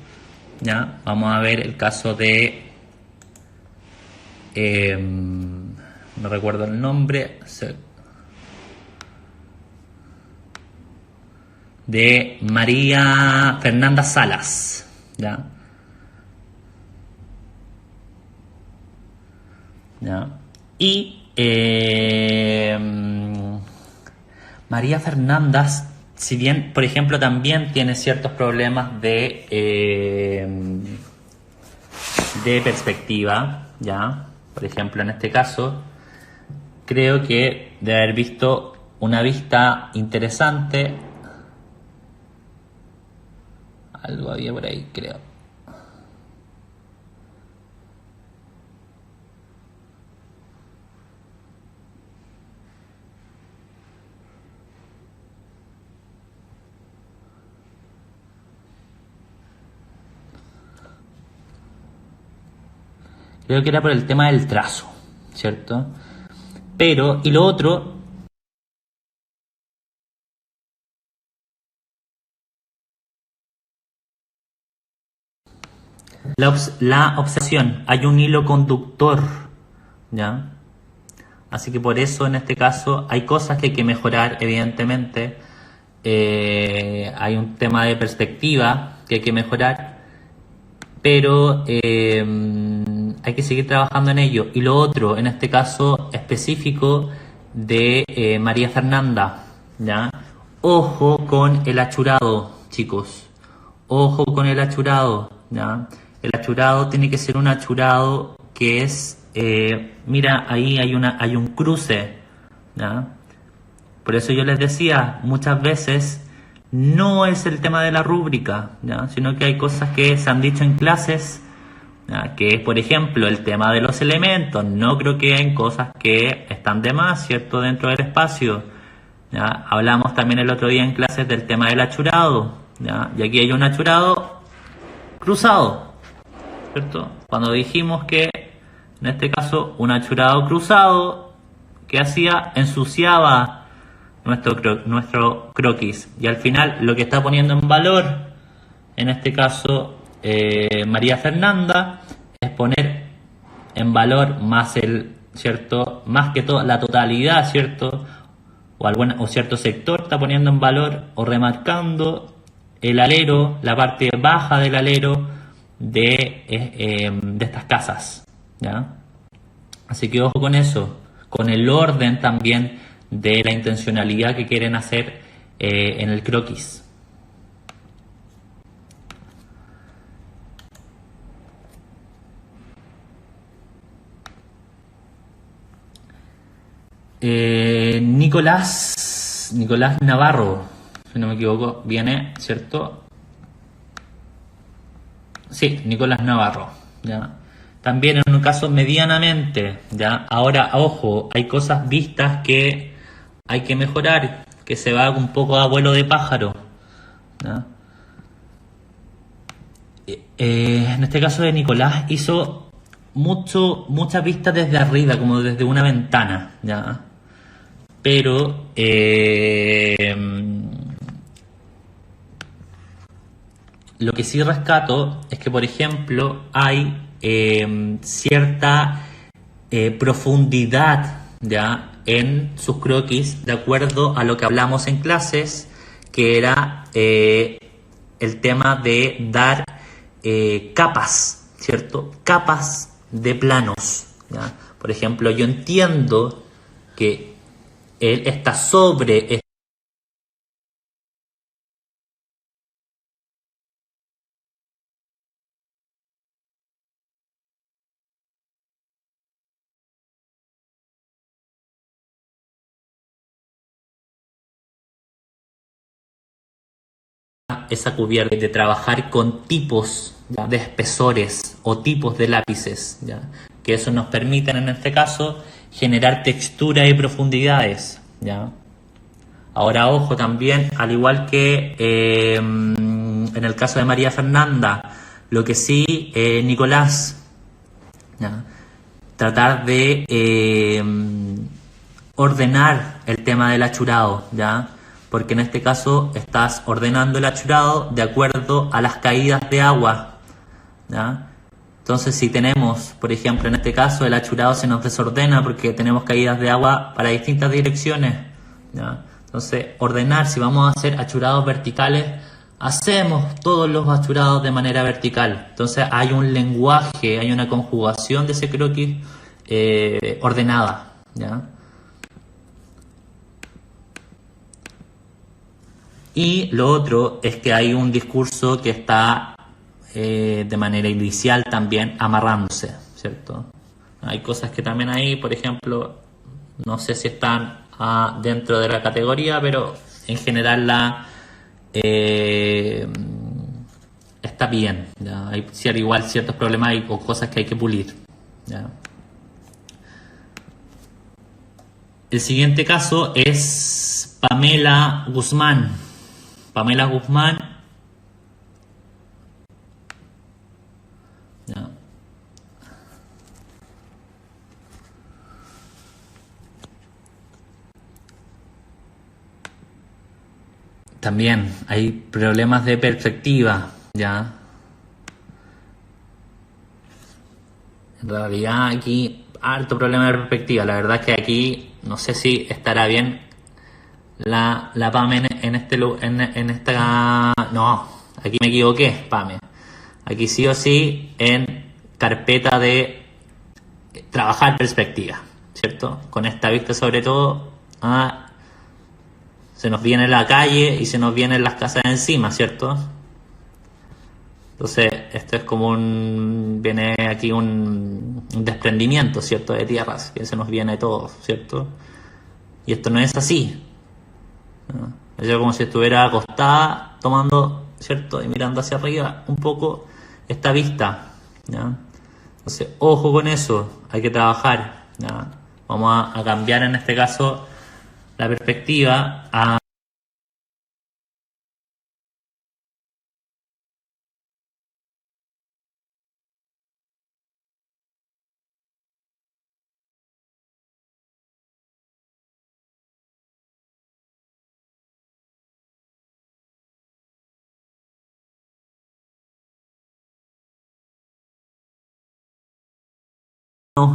¿ya? Vamos a ver el caso de... no recuerdo el nombre... de María Fernanda Salas, ¿ya? ¿Ya? Y María Fernanda, si bien, por ejemplo, también tiene ciertos problemas de perspectiva, ¿ya? Por ejemplo, en este caso, creo que de haber visto una vista interesante. Algo había por ahí, creo. Creo que era por el tema del trazo, ¿cierto? Pero, y lo otro, la obsesión, hay un hilo conductor, ¿ya? Así que por eso en este caso hay cosas que hay que mejorar, evidentemente. Hay un tema de perspectiva que hay que mejorar, pero hay que seguir trabajando en ello. Y lo otro, en este caso específico de María Fernanda, ¿ya? Ojo con el achurado, chicos. Ojo con el achurado, ¿ya? El achurado tiene que ser un achurado que es, mira, ahí hay un cruce, ¿ya? Por eso yo les decía, muchas veces no es el tema de la rúbrica, ¿ya? Sino que hay cosas que se han dicho en clases, ¿ya? Que es, por ejemplo, el tema de los elementos. No creo que hay cosas que están de más, ¿cierto?, dentro del espacio, ¿ya? Hablamos también el otro día en clases del tema del achurado, ¿ya? Y aquí hay un achurado cruzado, ¿cierto? Cuando dijimos que, en este caso, un achurado cruzado, ¿qué hacía? Ensuciaba nuestro croquis. Y al final lo que está poniendo en valor, en este caso, María Fernanda, es poner en valor más ¿cierto? Más que todo la totalidad, ¿cierto? O cierto sector está poniendo en valor o remarcando el alero, la parte baja del alero de estas casas, ¿ya? Así que ojo con eso, con el orden también de la intencionalidad que quieren hacer en el croquis. Nicolás Navarro, si no me equivoco, viene, ¿cierto? Sí, Nicolás Navarro, ¿ya? También en un caso medianamente, ¿ya? Ahora, ojo, hay cosas vistas que hay que mejorar, que se va un poco a vuelo de pájaro, ¿ya? En este caso de Nicolás hizo muchas vistas desde arriba, como desde una ventana, ¿ya? Pero lo que sí rescato es que, por ejemplo, hay cierta profundidad, ¿ya?, en sus croquis, de acuerdo a lo que hablamos en clases, que era el tema de dar capas, ¿cierto? Capas de planos, ¿ya? Por ejemplo, yo entiendo que él está sobre esa cubierta, de trabajar con tipos, ¿ya?, de espesores o tipos de lápices, ¿ya?, que eso nos permiten en este caso generar textura y profundidades, ¿ya? Ahora, ojo, también, al igual que en el caso de María Fernanda, lo que sí, Nicolás, ¿ya?, tratar de ordenar el tema del achurado, ¿ya? Porque en este caso estás ordenando el achurado de acuerdo a las caídas de agua, ¿ya? Entonces, si tenemos, por ejemplo, en este caso el achurado se nos desordena porque tenemos caídas de agua para distintas direcciones, ¿ya? Entonces, ordenar, si vamos a hacer achurados verticales, hacemos todos los achurados de manera vertical. Entonces, hay un lenguaje, hay una conjugación de ese croquis ordenada, ¿ya? Y lo otro es que hay un discurso que está de manera inicial también amarrándose, ¿cierto? Hay cosas que también ahí, por ejemplo, no sé si están dentro de la categoría, pero en general está bien, ¿ya? Hay igual ciertos problemas o cosas que hay que pulir, ¿ya? El siguiente caso es Pamela Guzmán. Pamela Guzmán, ¿ya?, también hay problemas de perspectiva, ¿ya? En realidad aquí harto problema de perspectiva. La verdad es que aquí no sé si estará bien la Pame en esta... No, aquí me equivoqué, Pame. Aquí sí o sí en carpeta de trabajar perspectiva, ¿cierto? Con esta vista sobre todo se nos viene la calle y se nos vienen las casas encima, ¿cierto? Entonces, esto es como viene aquí un desprendimiento, ¿cierto?, de tierras, que se nos viene todo, ¿cierto? Y esto no es así, ¿no? Es como si estuviera acostada tomando, ¿cierto?, y mirando hacia arriba un poco esta vista, ¿ya? Entonces, ojo con eso, hay que trabajar, ¿ya? Vamos a cambiar en este caso la perspectiva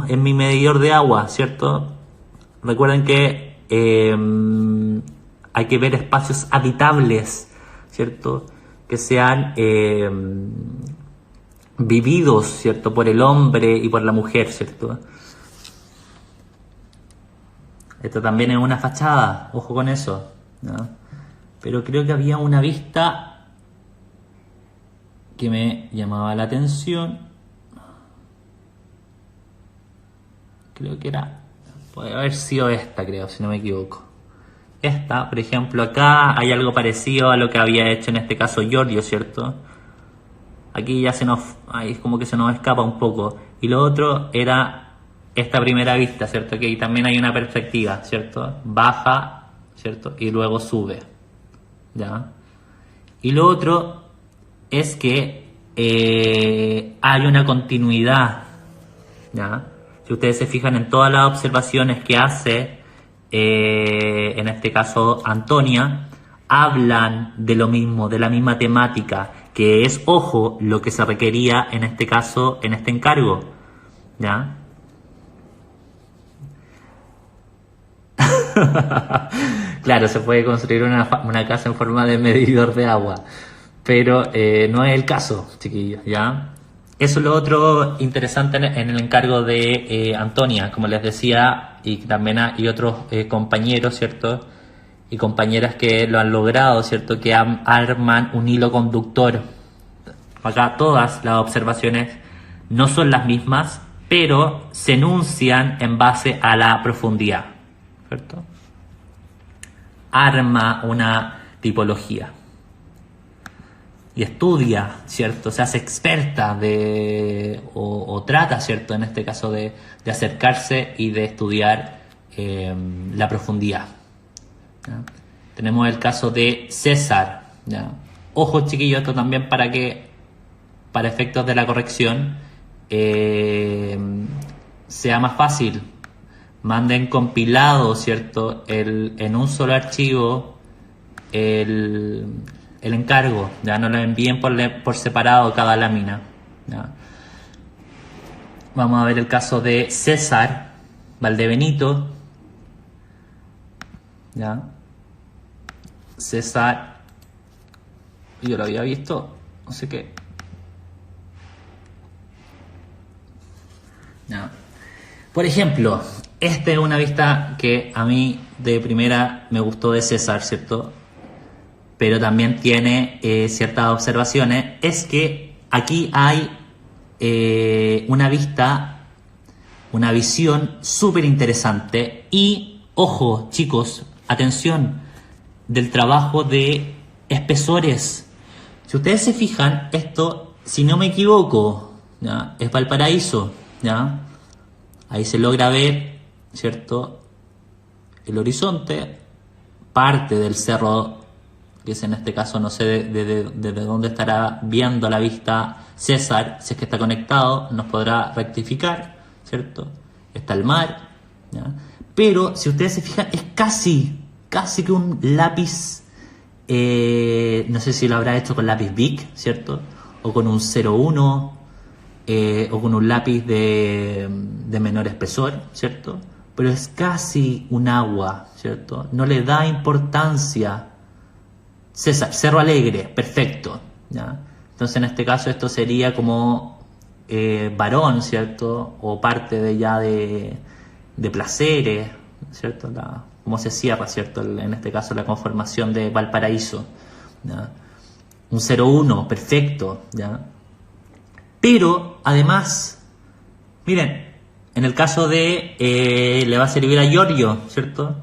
en mi medidor de agua, ¿cierto? Recuerden que hay que ver espacios habitables, ¿cierto?, que sean vividos, ¿cierto?, por el hombre y por la mujer, ¿cierto? Esto también es una fachada, ojo con eso, ¿no? Pero creo que había una vista que me llamaba la atención. Creo que puede haber sido esta, creo, si no me equivoco. Esta, por ejemplo, acá hay algo parecido a lo que había hecho en este caso Giorgio, ¿cierto? Aquí ya ahí como que se nos escapa un poco. Y lo otro era esta primera vista, ¿cierto? Que también hay una perspectiva, ¿cierto? Baja, ¿cierto? Y luego sube, ¿ya? Y lo otro es que hay una continuidad, ¿ya? Si ustedes se fijan en todas las observaciones que hace, en este caso Antonia, hablan de lo mismo, de la misma temática, que es, ojo, lo que se requería en este caso, en este encargo, ¿ya? Claro, se puede construir una casa en forma de medidor de agua, pero no es el caso, chiquillos, ¿ya? Eso es lo otro interesante en el encargo de Antonia, como les decía, y también hay otros compañeros, ¿cierto?, y compañeras que lo han logrado, ¿cierto?, que arman un hilo conductor. Acá todas las observaciones no son las mismas, pero se enuncian en base a la profundidad, ¿cierto? Arma una tipología. y estudia, ¿cierto? Se hace experta o trata, ¿cierto? En este caso de acercarse y de estudiar la profundidad. ¿Ya? Tenemos el caso de César, ¿ya? Ojo, chiquillos, esto también para efectos de la corrección sea más fácil. Manden compilado, ¿cierto? En un solo archivo el encargo, ya no lo envíen por separado cada lámina, ¿ya? Vamos a ver el caso de César Valdebenito, ¿ya? César, yo lo había visto, no sé qué, ¿ya? Por ejemplo, esta es una vista que a mí de primera me gustó de César, ¿cierto? Pero también tiene ciertas observaciones. Es que aquí hay una visión súper interesante. Y, ojo, chicos, atención, del trabajo de espesores. Si ustedes se fijan, esto, si no me equivoco, ¿ya? Es Valparaíso, ¿ya? Ahí se logra ver, ¿cierto? El horizonte, parte del cerro, que es en este caso, no sé desde dónde estará viendo la vista César, si es que está conectado, nos podrá rectificar, ¿cierto? Está el mar, ¿ya? Pero si ustedes se fijan, es casi que un lápiz, no sé si lo habrá hecho con lápiz Bic, ¿cierto? O con un 01, o con un lápiz de menor espesor, ¿cierto? Pero es casi un agua, ¿cierto? No le da importancia. César, Cerro Alegre, perfecto, ¿ya? Entonces en este caso esto sería como varón, ¿cierto? O parte de placeres, ¿cierto? Cómo se cierra, ¿cierto? En este caso la conformación de Valparaíso, ¿ya? Un 01, perfecto, ¿ya? Pero además, miren, en el caso de le va a servir a Giorgio, ¿cierto?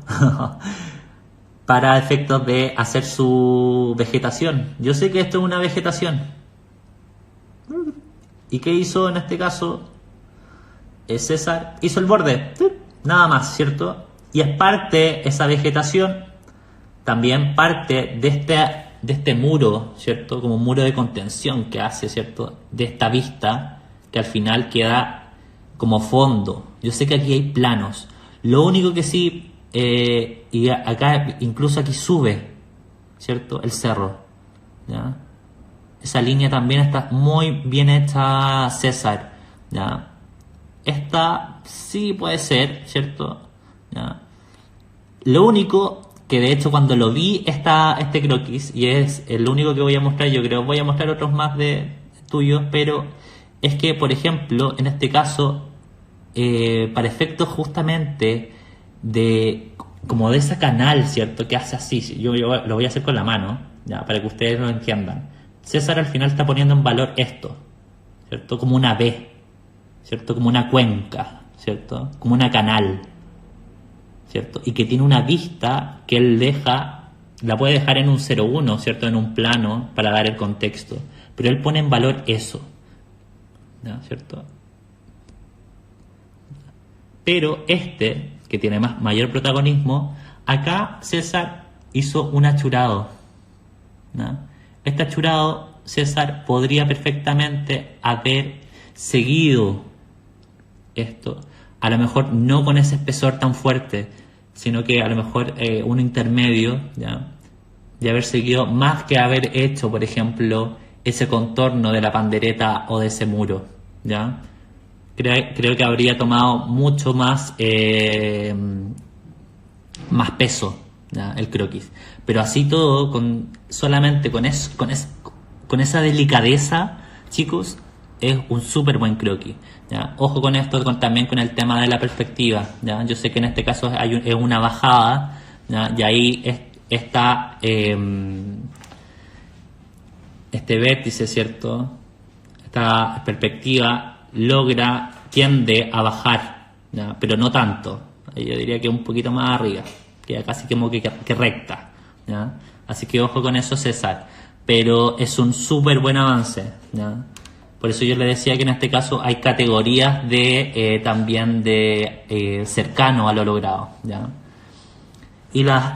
Para efectos de hacer su vegetación. Yo sé que esto es una vegetación. ¿Y qué hizo en este caso? César hizo el borde, nada más, ¿cierto? Y es parte, esa vegetación, también parte de este muro, ¿cierto? Como un muro de contención que hace, ¿cierto? De esta vista que al final queda como fondo. Yo sé que aquí hay planos. Lo único que sí, y acá, incluso aquí sube, ¿cierto? El cerro, ¿ya? Esa línea también está muy bien hecha, César, ¿ya? Esta sí puede ser, ¿cierto? ¿Ya? Lo único que de hecho cuando lo vi este croquis, y es el único que voy a mostrar, yo creo, voy a mostrar otros más de tuyos, pero es que, por ejemplo, en este caso, para efectos justamente como de esa canal, ¿cierto? Que hace así, yo lo voy a hacer con la mano, ya, para que ustedes lo entiendan. César al final está poniendo en valor esto, ¿cierto? Como una V, ¿cierto? Como una cuenca, ¿cierto? Como una canal, ¿cierto? Y que tiene una vista que él la puede dejar en un 01, ¿cierto? En un plano para dar el contexto, pero él pone en valor eso, ¿ya? ¿Cierto? Pero que tiene mayor protagonismo, acá César hizo un achurado, ¿no? Este achurado César podría perfectamente haber seguido esto, a lo mejor no con ese espesor tan fuerte, sino que a lo mejor un intermedio, ¿ya? De haber seguido, más que haber hecho, por ejemplo, ese contorno de la pandereta o de ese muro, ¿ya? Creo que habría tomado mucho más peso, ¿ya? El croquis. Pero así todo, solamente con esa delicadeza, chicos, es un súper buen croquis, ¿ya? Ojo con esto, también con el tema de la perspectiva, ¿ya? Yo sé que en este caso es una bajada, ¿ya? Y ahí está este vértice, ¿cierto? Esta perspectiva tiende a bajar, ¿ya? Pero no tanto. Yo diría que un poquito más arriba, queda casi como que recta, ¿ya? Así que ojo con eso, César. pero es un súper buen avance, ¿ya? Por eso yo le decía que en este caso hay categorías de también de cercano a lo logrado, ¿ya? Y las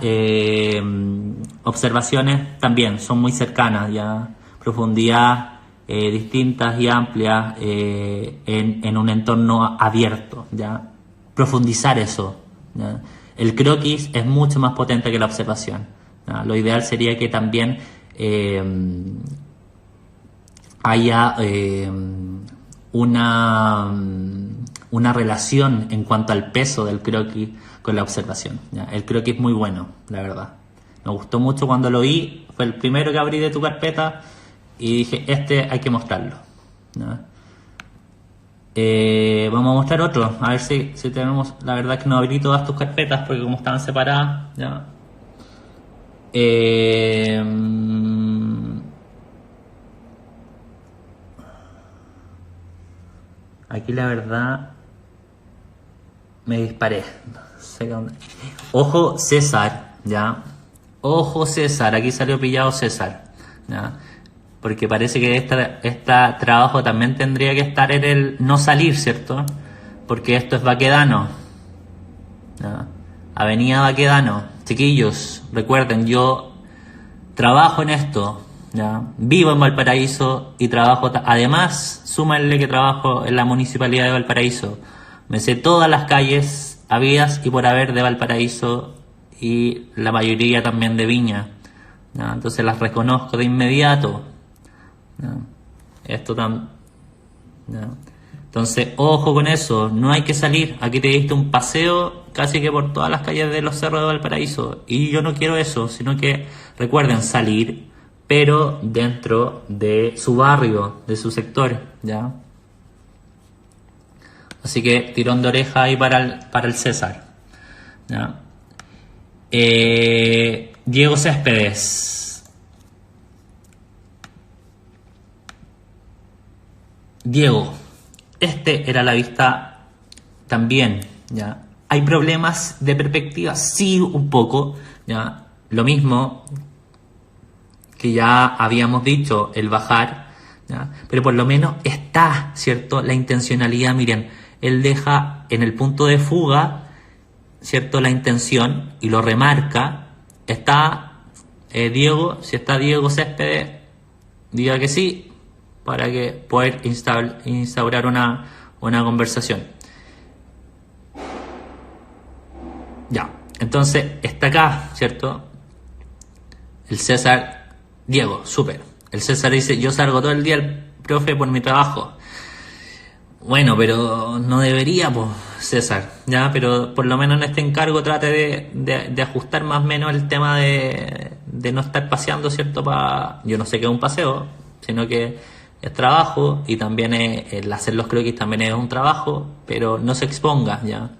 observaciones también son muy cercanas, ya, profundidad distintas y amplias en un entorno abierto, ya, profundizar eso, ¿ya? El croquis es mucho más potente que la observación, ¿ya? Lo ideal sería que también haya una relación en cuanto al peso del croquis con la observación, ¿ya? El croquis es muy bueno, la verdad. Me gustó mucho cuando lo vi, fue el primero que abrí de tu carpeta y dije, este hay que mostrarlo, ¿ya? Vamos a mostrar otro, a ver si tenemos, la verdad es que no abrí todas tus carpetas porque como estaban separadas, ¿ya? Aquí la verdad me disparé. No sé dónde. Ojo César, ¿ya? Ojo César, aquí salió pillado César, ¿ya? Porque parece que este trabajo también tendría que estar en el no salir, ¿cierto? Porque esto es Baquedano, ¿ya? Avenida Baquedano. Chiquillos, recuerden, yo trabajo en esto, ¿ya? Vivo en Valparaíso y trabajo, además, súmenle que trabajo en la Municipalidad de Valparaíso. Me sé todas las calles habidas y por haber de Valparaíso y la mayoría también de Viña, ¿ya? Entonces las reconozco de inmediato, ¿ya? Esto también, ¿ya? Entonces, ojo con eso, no hay que salir. Aquí te diste un paseo casi que por todas las calles de los cerros de Valparaíso. Y yo no quiero eso, sino que recuerden salir, pero dentro de su barrio, de su sector, ¿ya? Así que tirón de oreja ahí para el César, ¿ya? Diego Céspedes. Diego, era la vista también, ¿ya? ¿Hay problemas de perspectiva? Sí, un poco, ¿ya? Lo mismo que ya habíamos dicho, el bajar, ¿ya? Pero por lo menos está, ¿cierto? La intencionalidad, miren, él deja en el punto de fuga, ¿cierto? La intención y lo remarca. Está Diego, si está Diego Céspedes, diga que sí, para que poder instaurar una conversación. Ya, entonces está acá, ¿cierto? El César, Diego, súper. El César dice, yo salgo todo el día, el profe, por mi trabajo. Bueno, pero no debería, pues, César, ya, pero por lo menos en este encargo trate de ajustar más o menos el tema de no estar paseando, ¿cierto? Yo no sé qué es un paseo, sino que es trabajo y también el hacer los croquis también es un trabajo, pero no se exponga, ya.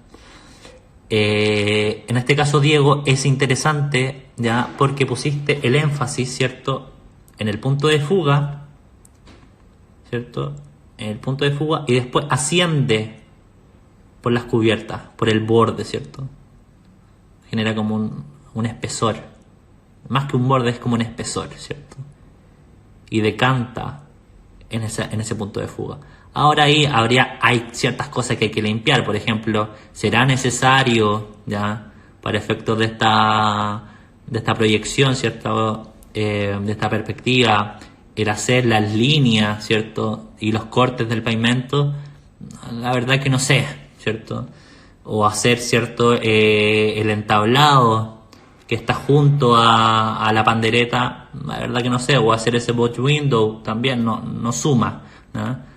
En este caso, Diego, es interesante, ya, porque pusiste el énfasis, ¿cierto? En el punto de fuga, ¿cierto? En el punto de fuga y después asciende por las cubiertas, por el borde, ¿cierto? Genera como un espesor. Más que un borde, es como un espesor, ¿cierto? Y decanta en ese punto de fuga. Ahora ahí hay ciertas cosas que hay que limpiar. Por ejemplo, será necesario, ya, para efectos de esta proyección, ¿cierto? De esta perspectiva, el hacer las líneas, ¿cierto? Y los cortes del pavimento, la verdad que no sé, ¿cierto? O hacer, ¿cierto? El entablado que está junto a la pandereta, la verdad que no sé, o hacer ese box window también no suma, ¿no?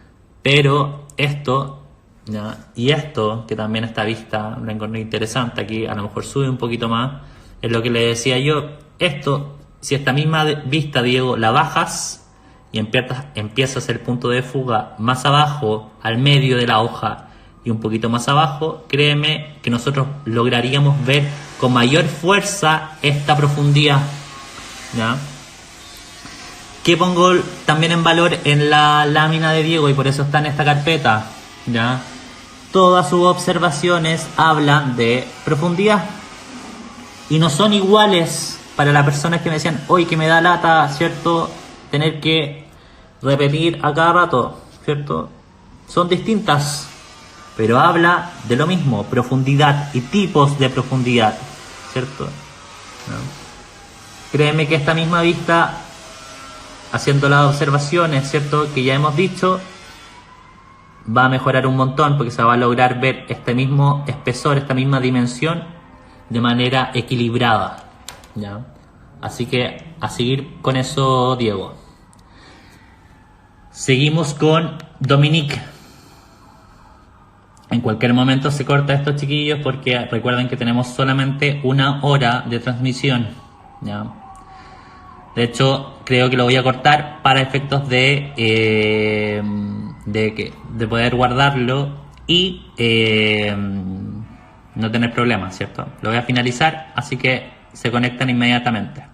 Pero esto, ¿no? Y esto, que también esta vista la encontré interesante, aquí a lo mejor sube un poquito más, es lo que le decía yo, esto, si esta misma vista, Diego, la bajas y empiezas el punto de fuga más abajo, al medio de la hoja y un poquito más abajo, créeme que nosotros lograríamos ver con mayor fuerza esta profundidad, ¿ya? Que pongo también en valor en la lámina de Diego y por eso está en esta carpeta, ¿ya? Todas sus observaciones hablan de profundidad y no son iguales para las personas que me decían, hoy que me da lata, ¿cierto? tener que repetir a cada rato, ¿cierto? Son distintas, pero habla de lo mismo, profundidad y tipos de profundidad, ¿cierto? ¿No? Créeme que esta misma vista, haciendo las observaciones, ¿cierto?, que ya hemos dicho, va a mejorar un montón porque se va a lograr ver este mismo espesor, esta misma dimensión de manera equilibrada, ¿ya? Así que a seguir con eso, Diego. Seguimos con Dominique. En cualquier momento se corta esto, chiquillos, porque recuerden que tenemos solamente 1 hora de transmisión, ¿ya? De hecho, creo que lo voy a cortar para efectos de poder guardarlo y no tener problemas, ¿cierto? Lo voy a finalizar, así que se conectan inmediatamente.